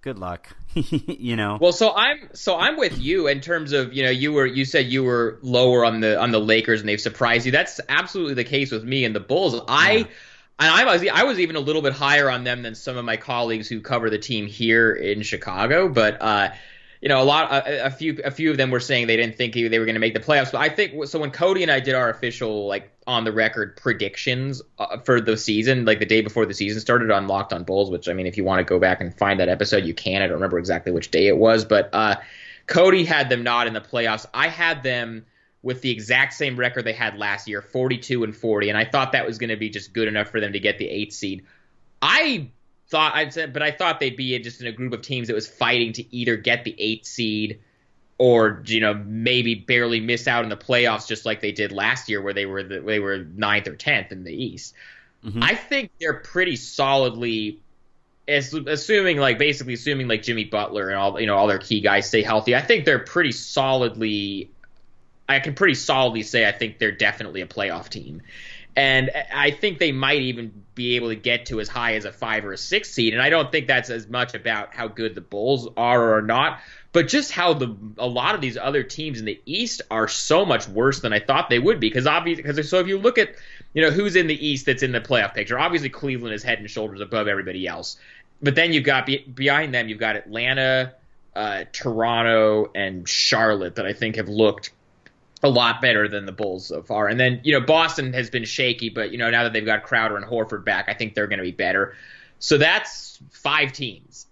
good luck, Well, so I'm with you in terms of you said you were lower on the Lakers and they've surprised you. That's absolutely the case with me and the Bulls. I was even a little bit higher on them than some of my colleagues who cover the team here in Chicago, but a few of them were saying they didn't think they were going to make the playoffs. But I think so. When Cody and I did our official on the record predictions for the season, the day before the season started on Locked on Bulls, which I mean, if you want to go back and find that episode, you can. I don't remember exactly which day it was, but Cody had them not in the playoffs. I had them with the exact same record they had last year, 42-40, and I thought that was going to be just good enough for them to get the 8th seed. I thought they'd be just in a group of teams that was fighting to either get the 8th seed or maybe barely miss out in the playoffs, just like they did last year, where they were 9th or 10th in the East. Mm-hmm. I think they're pretty solidly, assuming Jimmy Butler and all their key guys stay healthy. I think they're pretty solidly. I can pretty solidly say I think they're definitely a playoff team. And I think they might even be able to get to as high as a 5 or a 6 seed. And I don't think that's as much about how good the Bulls are or not, but just how a lot of these other teams in the East are so much worse than I thought they would be. Because if you look at who's in the East that's in the playoff picture, obviously Cleveland is head and shoulders above everybody else. But then you've got behind them, you've got Atlanta, Toronto, and Charlotte that I think have looked a lot better than the Bulls so far. And then, Boston has been shaky, but, now that they've got Crowder and Horford back, I think they're going to be better. So that's 5 teams.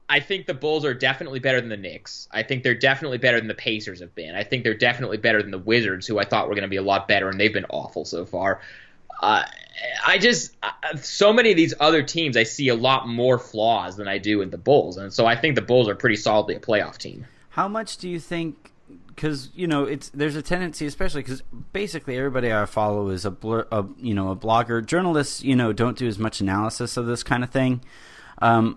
I think the Bulls are definitely better than the Knicks. I think they're definitely better than the Pacers have been. I think they're definitely better than the Wizards, who I thought were going to be a lot better, and they've been awful so far. So many of these other teams, I see a lot more flaws than I do in the Bulls. And so I think the Bulls are pretty solidly a playoff team. How much do you think? Because there's a tendency, especially because basically everybody I follow is a blogger. Journalists, don't do as much analysis of this kind of thing, and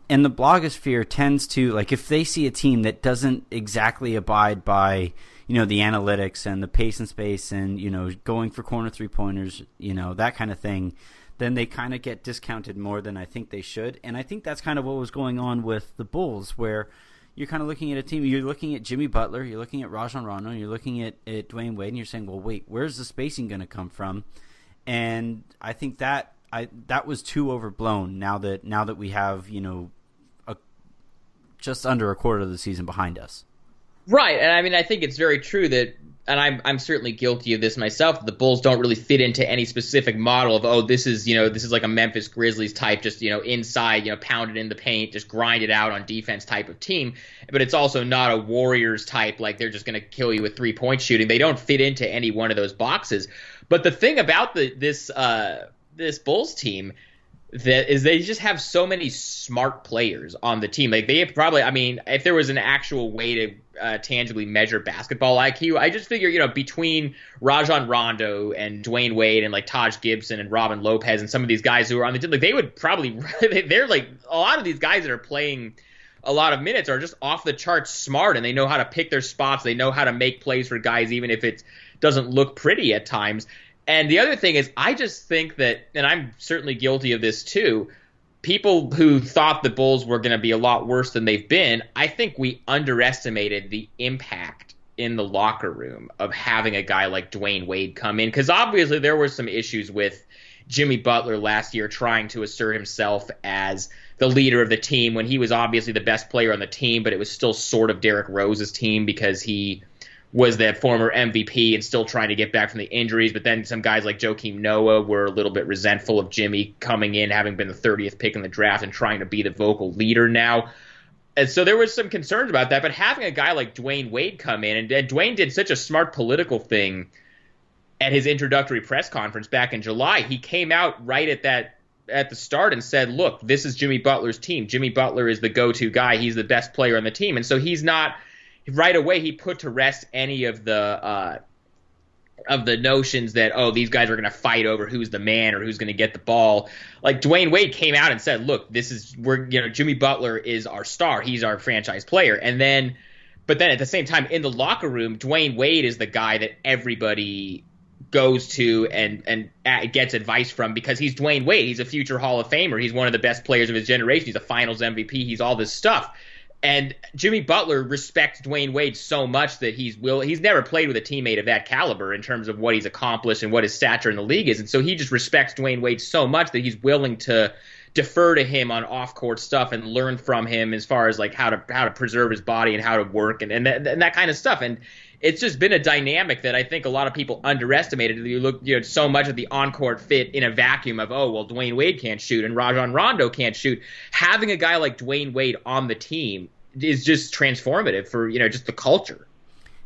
the blogosphere tends to if they see a team that doesn't exactly abide by the analytics and the pace and space and going for corner 3-pointers, that kind of thing, then they kind of get discounted more than I think they should. And I think that's kind of what was going on with the Bulls, where you're kind of looking at a team. You're looking at Jimmy Butler. You're looking at Rajon Rondo. You're looking at Dwayne Wade, and you're saying, "Well, wait, where's the spacing going to come from?" And I think that was too overblown. Now that we have just under a quarter of the season behind us. Right, and I mean, I think it's very true that, and I'm certainly guilty of this myself, the Bulls don't really fit into any specific model of, this is like a Memphis Grizzlies type, just, inside, pound it in the paint, just grind it out on defense type of team. But it's also not a Warriors type, like they're just going to kill you with 3-point shooting. They don't fit into any one of those boxes. But the thing about this Bulls team that is they just have so many smart players on the team. Like they probably, I mean, if there was an actual way to tangibly measure basketball IQ, I just figure, between Rajon Rondo and Dwayne Wade and like Taj Gibson and Robin Lopez and some of these guys who are on the team, like they would probably, they're like a lot of these guys that are playing a lot of minutes are just off the charts smart, and they know how to pick their spots. They know how to make plays for guys, even if it doesn't look pretty at times. And the other thing is, I just think that, and I'm certainly guilty of this too, people who thought the Bulls were going to be a lot worse than they've been, I think we underestimated the impact in the locker room of having a guy like Dwayne Wade come in. Because obviously there were some issues with Jimmy Butler last year trying to assert himself as the leader of the team when he was obviously the best player on the team, but it was still sort of Derrick Rose's team because he was the former MVP and still trying to get back from the injuries. But then some guys like Joakim Noah were a little bit resentful of Jimmy coming in, having been the 30th pick in the draft and trying to be the vocal leader now. And so there was some concerns about that. But having a guy like Dwayne Wade come in, and Dwayne did such a smart political thing at his introductory press conference back in July. He came out right at the start and said, look, this is Jimmy Butler's team. Jimmy Butler is the go-to guy. He's the best player on the team. And so he's not – right away, he put to rest any of the notions that, these guys are going to fight over who's the man or who's going to get the ball. Like Dwayne Wade came out and said, "Look, Jimmy Butler is our star. He's our franchise player." But then at the same time, in the locker room, Dwayne Wade is the guy that everybody goes to and gets advice from because he's Dwayne Wade. He's a future Hall of Famer. He's one of the best players of his generation. He's a Finals MVP. He's all this stuff. And Jimmy Butler respects Dwayne Wade so much that he's never played with a teammate of that caliber in terms of what he's accomplished and what his stature in the league is. And so he just respects Dwayne Wade so much that he's willing to defer to him on off-court stuff and learn from him as far as like how to preserve his body and how to work and that kind of stuff. And it's just been a dynamic that I think a lot of people underestimated. You look, so much at the on-court fit in a vacuum of, oh, well, Dwayne Wade can't shoot and Rajon Rondo can't shoot. Having a guy like Dwayne Wade on the team is just transformative for, just the culture.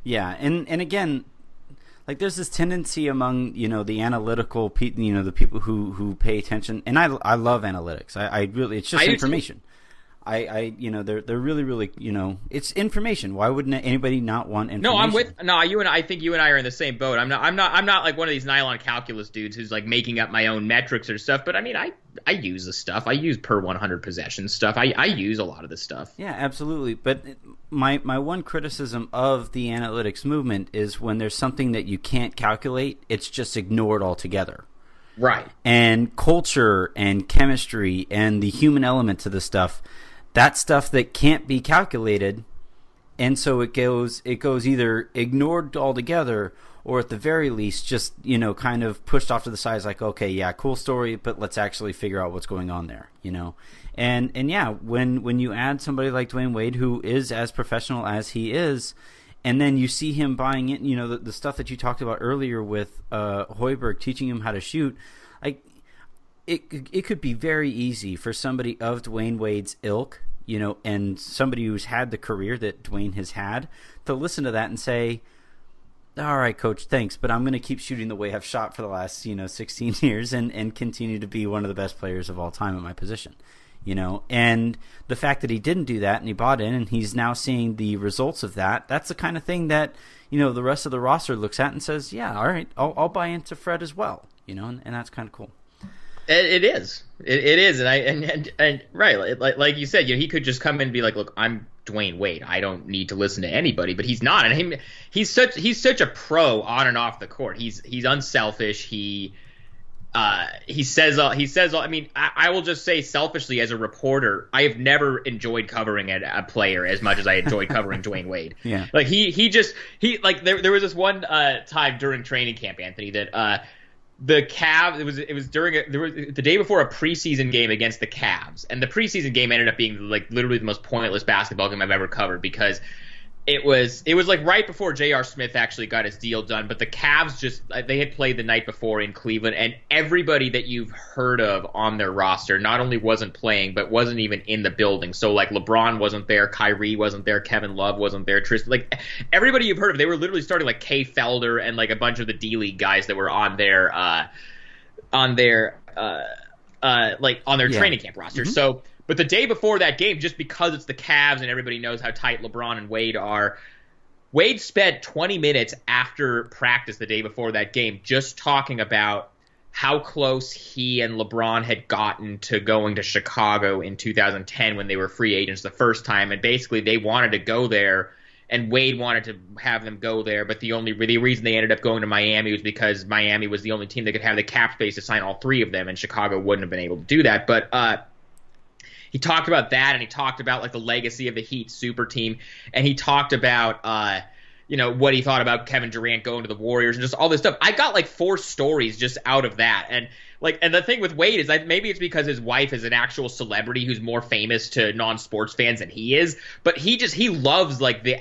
Yeah, and again, like there's this tendency among, the analytical people, the people who pay attention, and I love analytics. I really, it's just information. They're really, really, it's information. Why wouldn't anybody not want information? I think you and I are in the same boat. I'm not like one of these nylon calculus dudes who's like making up my own metrics or stuff. But I mean, I use the stuff. I use per 100 possessions stuff. I use a lot of this stuff. Yeah, absolutely. But my one criticism of the analytics movement is when there's something that you can't calculate, it's just ignored altogether. Right. And culture and chemistry and the human element to this stuff. That's stuff that can't be calculated, and so it goes either ignored altogether or at the very least just, kind of pushed off to the side, like, okay, yeah, cool story, but let's actually figure out what's going on there, And yeah, when you add somebody like Dwayne Wade, who is as professional as he is, and then you see him buying in, the stuff that you talked about earlier with Hoiberg teaching him how to shoot, like, it could be very easy for somebody of Dwayne Wade's ilk, and somebody who's had the career that Dwayne has had, to listen to that and say, all right, coach, thanks, but I'm going to keep shooting the way I've shot for the last, 16 years and continue to be one of the best players of all time at my position, And the fact that he didn't do that and he bought in and he's now seeing the results of that, that's the kind of thing that, the rest of the roster looks at and says, yeah, all right, I'll buy into Fred as well, and that's kind of cool. It is, and right, like you said, he could just come in and be like, look, I'm Dwayne Wade. I don't need to listen to anybody, but he's not, and he's such a pro on and off the court. He's unselfish. He says all. I mean, I will just say selfishly as a reporter, I have never enjoyed covering a player as much as I enjoyed covering Dwayne Wade. Yeah, like there was this one time during training camp, Anthony, that the Cavs, it was the day before a preseason game against the Cavs, and the preseason game ended up being like literally the most pointless basketball game I've ever covered because it was like right before J.R. Smith actually got his deal done, but the Cavs they had played the night before in Cleveland, and everybody that you've heard of on their roster not only wasn't playing, but wasn't even in the building. So like LeBron wasn't there, Kyrie wasn't there, Kevin Love wasn't there, Tristan, like everybody you've heard of, they were literally starting like Kay Felder and like a bunch of the D-League guys that were on their training camp roster. Mm-hmm. So, but the day before that game, just because it's the Cavs and everybody knows how tight LeBron and Wade are, Wade spent 20 minutes after practice the day before that game just talking about how close he and LeBron had gotten to going to Chicago in 2010 when they were free agents the first time. And basically they wanted to go there, and Wade wanted to have them go there. But the reason they ended up going to Miami was because Miami was the only team that could have the cap space to sign all three of them, and Chicago wouldn't have been able to do that. But he talked about that, and he talked about like the legacy of the Heat super team, and he talked about what he thought about Kevin Durant going to the Warriors and just all this stuff. I got like 4 stories just out of that, and the thing with Wade is maybe it's because his wife is an actual celebrity who's more famous to non-sports fans than he is, but he loves like the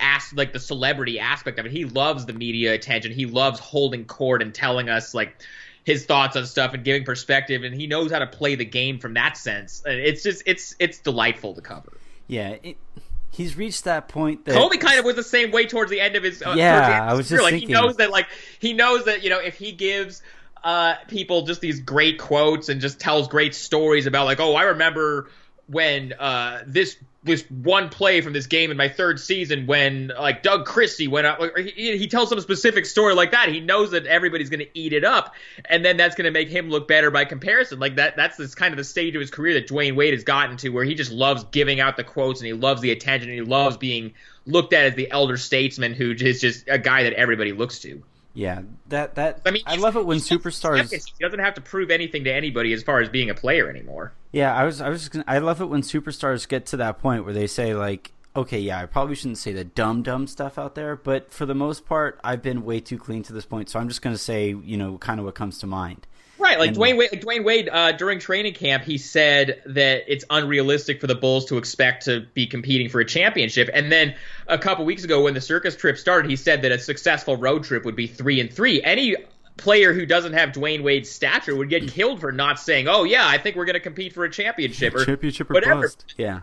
celebrity aspect of it. He loves the media attention. He loves holding court and telling us like his thoughts on stuff and giving perspective, and he knows how to play the game from that sense. It's just it's delightful to cover. Yeah, he's reached that point that Kobe kind of was the same way towards the end of his I was just thinking. He knows that if he gives people just these great quotes and just tells great stories about like, oh, I remember when this one play from this game in my 3rd season when like Doug Christie went out, he tells some specific story like that. He knows that everybody's going to eat it up, and then that's going to make him look better by comparison. Like that's this kind of the stage of his career that Dwayne Wade has gotten to, where he just loves giving out the quotes and he loves the attention and he loves being looked at as the elder statesman who is just a guy that everybody looks to. Yeah, I love it when superstars. He doesn't have to prove anything to anybody as far as being a player anymore. Yeah, I love it when superstars get to that point where they say like, okay, yeah, I probably shouldn't say the dumb stuff out there, but for the most part, I've been way too clean to this point, so I'm just going to say, kind of what comes to mind. Right, like Dwayne Wade during training camp, he said that it's unrealistic for the Bulls to expect to be competing for a championship. And then a couple weeks ago, when the circus trip started, he said that a successful road trip would be 3-3. Any player who doesn't have Dwayne Wade's stature would get killed for not saying, "Oh yeah, I think we're going to compete for a championship or whatever." Bust. Yeah.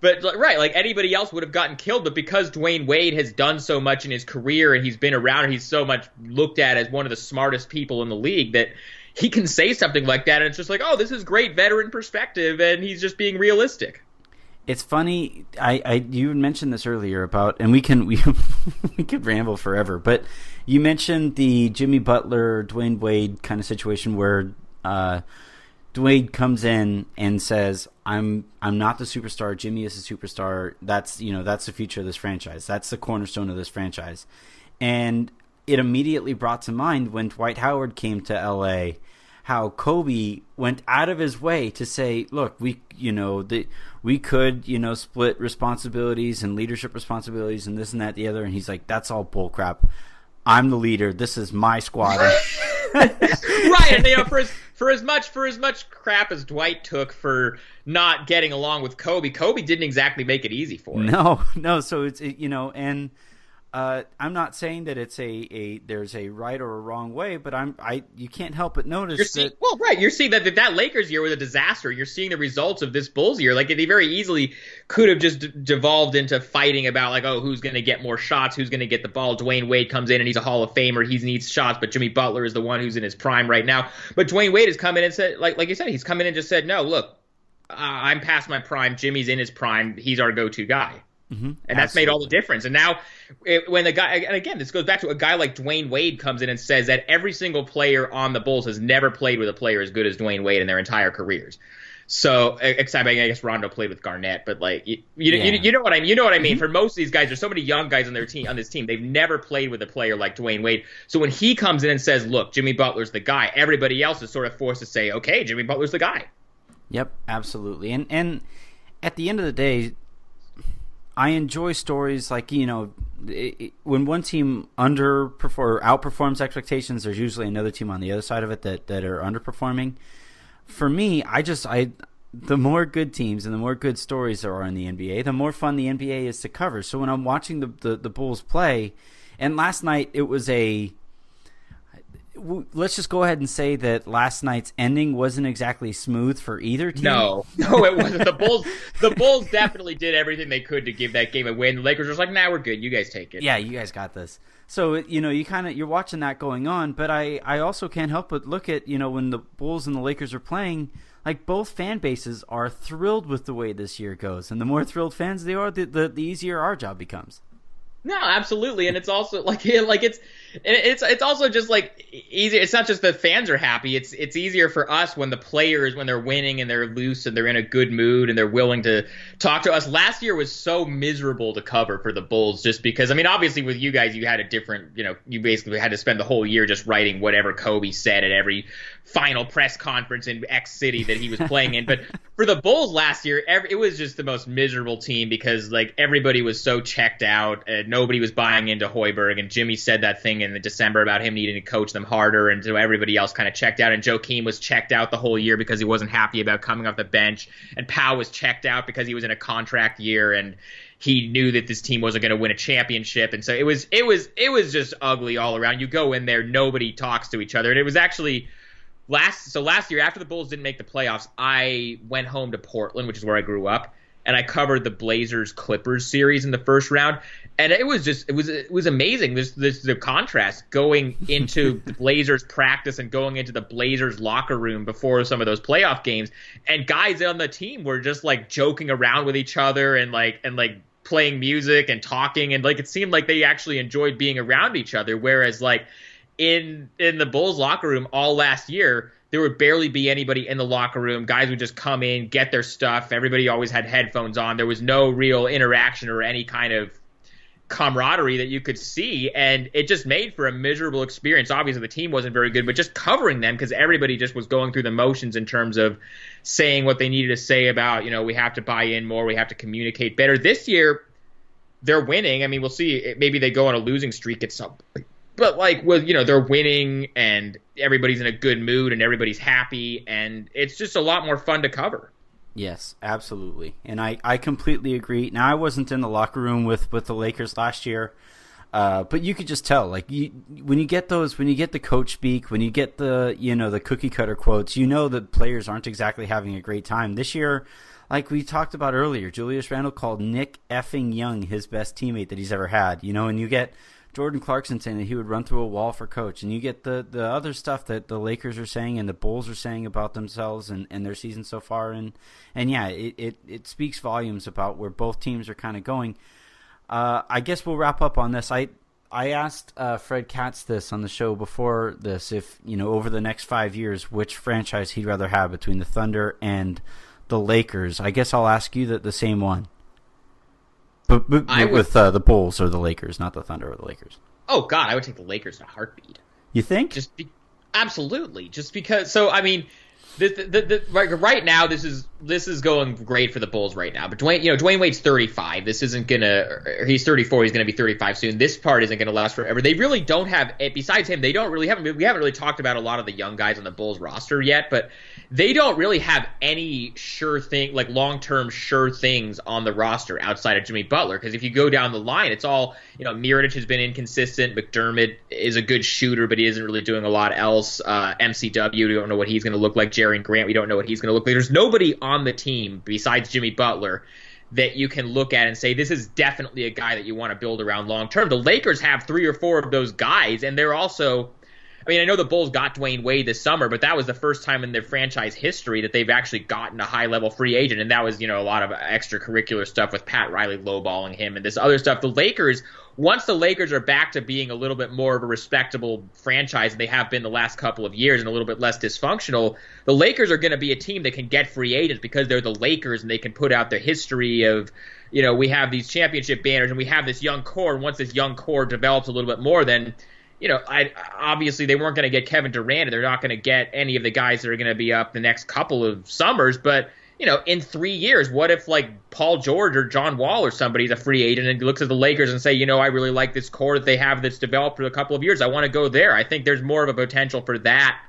But right, like anybody else would have gotten killed, but because Dwayne Wade has done so much in his career and he's been around, and he's so much looked at as one of the smartest people in the league that he can say something like that, and it's just like, oh, this is great veteran perspective, and he's just being realistic. It's funny. You mentioned this earlier about, and we could ramble forever, but you mentioned the Jimmy Butler, Dwayne Wade kind of situation where Dwayne comes in and says, "I'm not the superstar. Jimmy is the superstar. That's the future of this franchise. That's the cornerstone of this franchise," and it immediately brought to mind when Dwight Howard came to LA, how Kobe went out of his way to say, look, we could, split responsibilities and leadership responsibilities and this and that, the other. And he's like, that's all bull crap. I'm the leader. This is my squad. Right. And for as much crap as Dwight took for not getting along with Kobe didn't exactly make it easy for him. No. So it's, and I'm not saying that it's there's a right or a wrong way, but you can't help but notice you're seeing that Lakers year was a disaster. You're seeing the results of this Bulls year. Like, they very easily could have just devolved into fighting about, like, oh, who's going to get more shots, who's going to get the ball. Dwayne Wade comes in and he's a Hall of Famer. He needs shots, but Jimmy Butler is the one who's in his prime right now. But Dwayne Wade has come in and said, like you said, he's come in and just said, no, look, I'm past my prime. Jimmy's in his prime. He's our go-to guy. Mm-hmm. And that's made all the difference. And now, when the guy, and again, this goes back to a guy like Dwayne Wade comes in and says that every single player on the Bulls has never played with a player as good as Dwayne Wade in their entire careers. So, except I guess Rondo played with Garnett, but like you know what I mean. You know what I mean. Mm-hmm. For most of these guys, there's so many young guys on this team. They've never played with a player like Dwayne Wade. So when he comes in and says, "Look, Jimmy Butler's the guy," everybody else is sort of forced to say, "Okay, Jimmy Butler's the guy." Yep, absolutely. And at the end of the day, I enjoy stories like, when one team outperforms expectations, there's usually another team on the other side of it that are underperforming. For me, the more good teams and the more good stories there are in the NBA, the more fun the NBA is to cover. So when I'm watching the Bulls play, and last night it was let's just go ahead and say that last night's ending wasn't exactly smooth for either team. No, it wasn't. The Bulls definitely did everything they could to give that game a win. The Lakers were just like, nah, we're good. You guys take it. Yeah, you guys got this. So, you're watching that going on, but I also can't help but look at, when the Bulls and the Lakers are playing, like, both fan bases are thrilled with the way this year goes. And the more thrilled fans they are, the easier our job becomes. No, absolutely, and it's also it's also just like easier. It's not just the fans are happy. It's easier for us when the players, when they're winning and they're loose and they're in a good mood and they're willing to talk to us. Last year was so miserable to cover for the Bulls, just because, I mean, obviously with you guys, you had a different, you basically had to spend the whole year just writing whatever Kobe said at every final press conference in X city that he was playing in. But for the Bulls last year, it was just the most miserable team because, like, everybody was so checked out and nobody was buying into Hoiberg, and Jimmy said that thing in December about him needing to coach them harder, and so everybody else kind of checked out, and Joakim was checked out the whole year because he wasn't happy about coming off the bench, and Powell was checked out because he was in a contract year and he knew that this team wasn't going to win a championship. And so it was just ugly all around. You go in there, nobody talks to each other. And it was actually last year, after the Bulls didn't make the playoffs, I went home to Portland, which is where I grew up, and I covered the Blazers-Clippers series in the first round. And it was amazing. The contrast going into the Blazers practice and going into the Blazers locker room before some of those playoff games, and guys on the team were just like joking around with each other and playing music and talking, and like it seemed like they actually enjoyed being around each other. Whereas like in the Bulls locker room all last year, there would barely be anybody in the locker room. Guys would just come in, get their stuff. Everybody always had headphones on. There was no real interaction or any kind of camaraderie that you could see, and it just made for a miserable experience. Obviously the team wasn't very good, but just covering them, because everybody just was going through the motions in terms of saying what they needed to say about, we have to buy in more, we have to communicate better. This year they're winning. I mean, we'll see. Maybe they go on a losing streak at some point. But they're winning and everybody's in a good mood and everybody's happy and it's just a lot more fun to cover. Yes, absolutely. And I completely agree. Now, I wasn't in the locker room with the Lakers last year, but you could just tell, when you get the coach speak, when you get the cookie cutter quotes, that players aren't exactly having a great time. This year, like we talked about earlier, Julius Randle called Nick effing Young his best teammate that he's ever had, and you get Jordan Clarkson saying that he would run through a wall for coach, and you get the other stuff that the Lakers are saying and the Bulls are saying about themselves and their season so far, and yeah, it speaks volumes about where both teams are kind of going. I guess we'll wrap up on this. I asked Fred Katz this on the show before this, if over the next 5 years, which franchise he'd rather have between the Thunder and the Lakers. I guess I'll ask you the same one. But with the Bulls or the Lakers, not the Thunder or the Lakers. Oh God, I would take the Lakers in a heartbeat. You think? Absolutely. Just because. So I mean, right now this is going great for the Bulls right now. But Dwayne Wade's 35. This isn't he's 34. He's gonna be 35 soon. This part isn't gonna last forever. They really don't have. Besides him, we haven't really talked about a lot of the young guys on the Bulls roster yet. But they don't really have any sure thing, like long-term sure things on the roster outside of Jimmy Butler. Because if you go down the line, it's all, Mirotic has been inconsistent. McDermott is a good shooter, but he isn't really doing a lot else. MCW, we don't know what he's going to look like. Jerry Grant, we don't know what he's going to look like. There's nobody on the team besides Jimmy Butler that you can look at and say, this is definitely a guy that you want to build around long-term. The Lakers have 3 or 4 of those guys, and they're also... I mean, I know the Bulls got Dwayne Wade this summer, but that was the first time in their franchise history that they've actually gotten a high-level free agent, and that was, a lot of extracurricular stuff with Pat Riley lowballing him and this other stuff. The Lakers, once the Lakers are back to being a little bit more of a respectable franchise than they have been the last couple of years and a little bit less dysfunctional, the Lakers are going to be a team that can get free agents because they're the Lakers and they can put out their history of, we have these championship banners and we have this young core, and once this young core develops a little bit more, then obviously they weren't going to get Kevin Durant, and they're not going to get any of the guys that are going to be up the next couple of summers. But, in 3 years, what if Paul George or John Wall or somebody's a free agent and looks at the Lakers and say, I really like this core that they have that's developed for a couple of years. I want to go there. I think there's more of a potential for that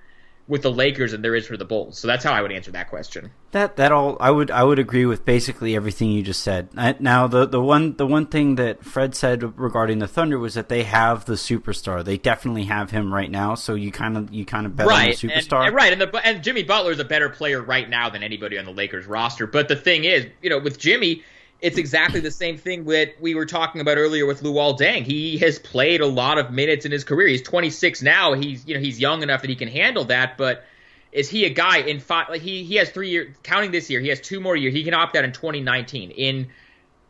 with the Lakers than there is for the Bulls. So that's how I would answer that question. I would agree with basically everything you just said. Now the one thing that Fred said regarding the Thunder was that they have the superstar. They definitely have him right now. So you kind of bet on the superstar, and Jimmy Butler is a better player right now than anybody on the Lakers roster. But the thing is, with Jimmy, it's exactly the same thing we were talking about earlier with Luol Deng. He has played a lot of minutes in his career. He's 26 now. He's young enough that he can handle that. But is he a guy in 5? He has 3 years. Counting this year, he has 2 more years. He can opt out in 2019. In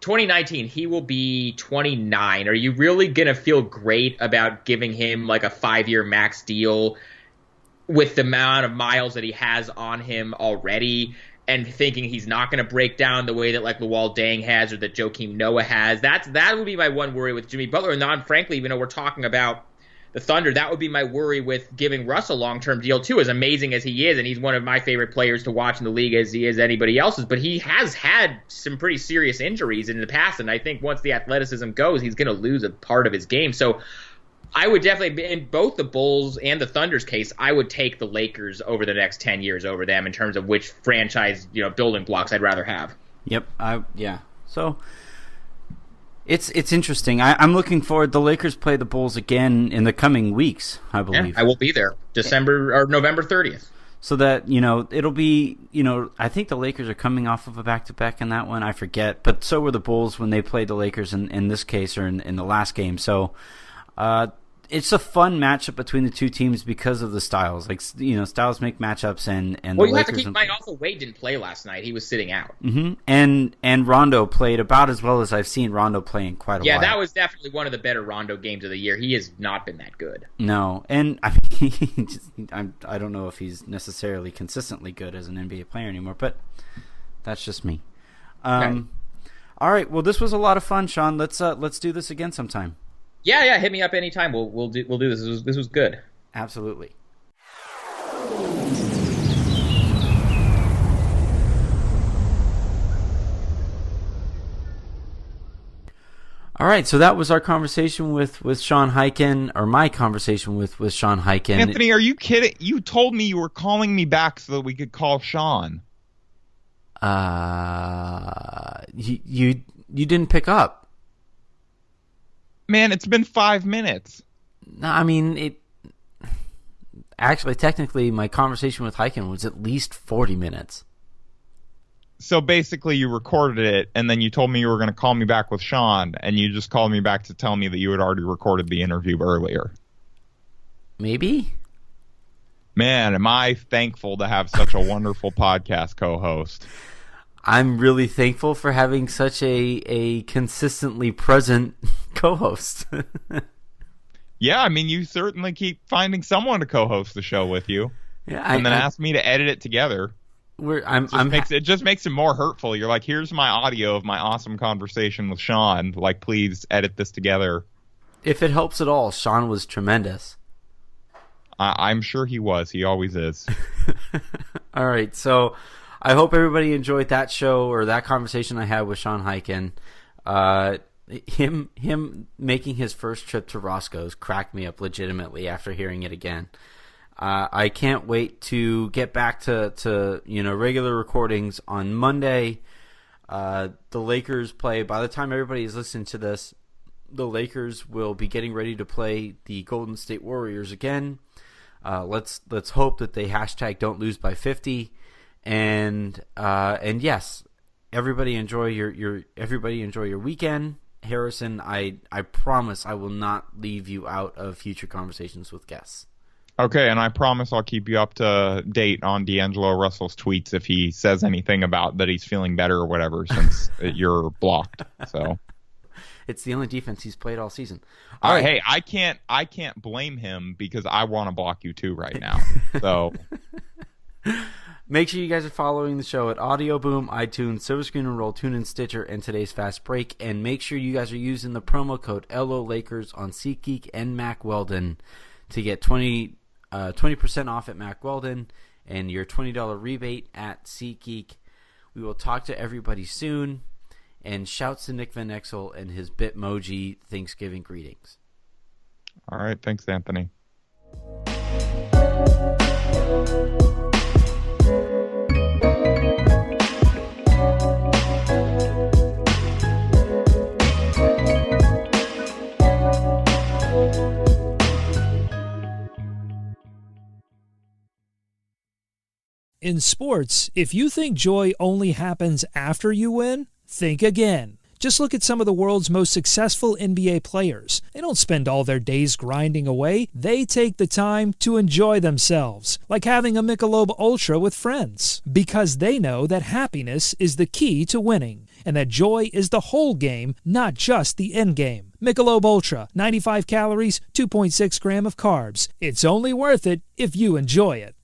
2019, he will be 29. Are you really gonna feel great about giving him a 5-year max deal with the amount of miles that he has on him already? And thinking he's not going to break down the way that Luol Deng has or that Joakim Noah has. That would be my one worry with Jimmy Butler. And frankly, we're talking about the Thunder. That would be my worry with giving Russ a long-term deal too, as amazing as he is. And he's one of my favorite players to watch in the league as he is anybody else's. But he has had some pretty serious injuries in the past. And I think once the athleticism goes, he's going to lose a part of his game. So I would definitely, in both the Bulls and the Thunder's case, I would take the Lakers over the next 10 years over them in terms of which franchise, building blocks I'd rather have. Yep. Yeah. So it's interesting. I'm looking forward. The Lakers play the Bulls again in the coming weeks, I believe. Yeah, I will be there November 30th. So that, it'll be, I think the Lakers are coming off of a back-to-back in that one. I forget. But so were the Bulls when they played the Lakers in this case or in the last game. So, it's a fun matchup between the two teams because of the styles. Styles make matchups, and well, the you Lakers have to keep in mind also Wade didn't play last night. He was sitting out. Mm-hmm. And Rondo played about as well as I've seen Rondo play in quite a while. Yeah, that was definitely one of the better Rondo games of the year. He has not been that good. No, and I mean, I don't know if he's necessarily consistently good as an NBA player anymore, but that's just me. Okay. All right, well, this was a lot of fun, Sean. Let's do this again sometime. Yeah, hit me up anytime. We'll do this. This was good. Absolutely. All right, so that was our conversation with Sean Highkin, or my conversation with Sean Highkin. Anthony, are you kidding? You told me you were calling me back so that we could call Sean. You didn't pick up. Man, it's been 5 minutes. No, I mean, actually, technically, my conversation with Highkin was at least 40 minutes. So basically you recorded it, and then you told me you were going to call me back with Sean, and you just called me back to tell me that you had already recorded the interview earlier. Maybe? Man, am I thankful to have such a wonderful podcast co-host. I'm really thankful for having such a consistently present co-host. Yeah, I mean, you certainly keep finding someone to co-host the show with you. Yeah, and then ask me to edit it together. It just makes it more hurtful. You're like, here's my audio of my awesome conversation with Sean. Like, please edit this together. If it helps at all, Sean was tremendous. I'm sure he was. He always is. All right, so I hope everybody enjoyed that show or that conversation I had with Sean Highkin. Him making his first trip to Roscoe's cracked me up legitimately after hearing it again. I can't wait to get back to regular recordings on Monday. The Lakers play. By the time everybody is listening to this, the Lakers will be getting ready to play the Golden State Warriors again. Let's hope that they #don't lose by 50. And yes, everybody enjoy your weekend. Harrison, I promise I will not leave you out of future conversations with guests. Okay, and I promise I'll keep you up to date on D'Angelo Russell's tweets if he says anything about that he's feeling better or whatever, since you're blocked. So it's the only defense he's played all season. All right. Hey, I can't blame him because I want to block you too right now. So make sure you guys are following the show at Audio Boom, iTunes, Silver Screen and Roll, TuneIn, Stitcher, and today's Fast Break. And make sure you guys are using the promo code LO Lakers on SeatGeek and Mack Weldon to get 20% off at Mack Weldon and your $20 rebate at SeatGeek. We will talk to everybody soon. And shouts to Nick Van Exel and his Bitmoji Thanksgiving greetings. All right. Thanks, Anthony. In sports, if you think joy only happens after you win, think again. Just look at some of the world's most successful NBA players. They don't spend all their days grinding away. They take the time to enjoy themselves, like having a Michelob Ultra with friends, because they know that happiness is the key to winning, and that joy is the whole game, not just the end game. Michelob Ultra, 95 calories, 2.6 grams of carbs. It's only worth it if you enjoy it.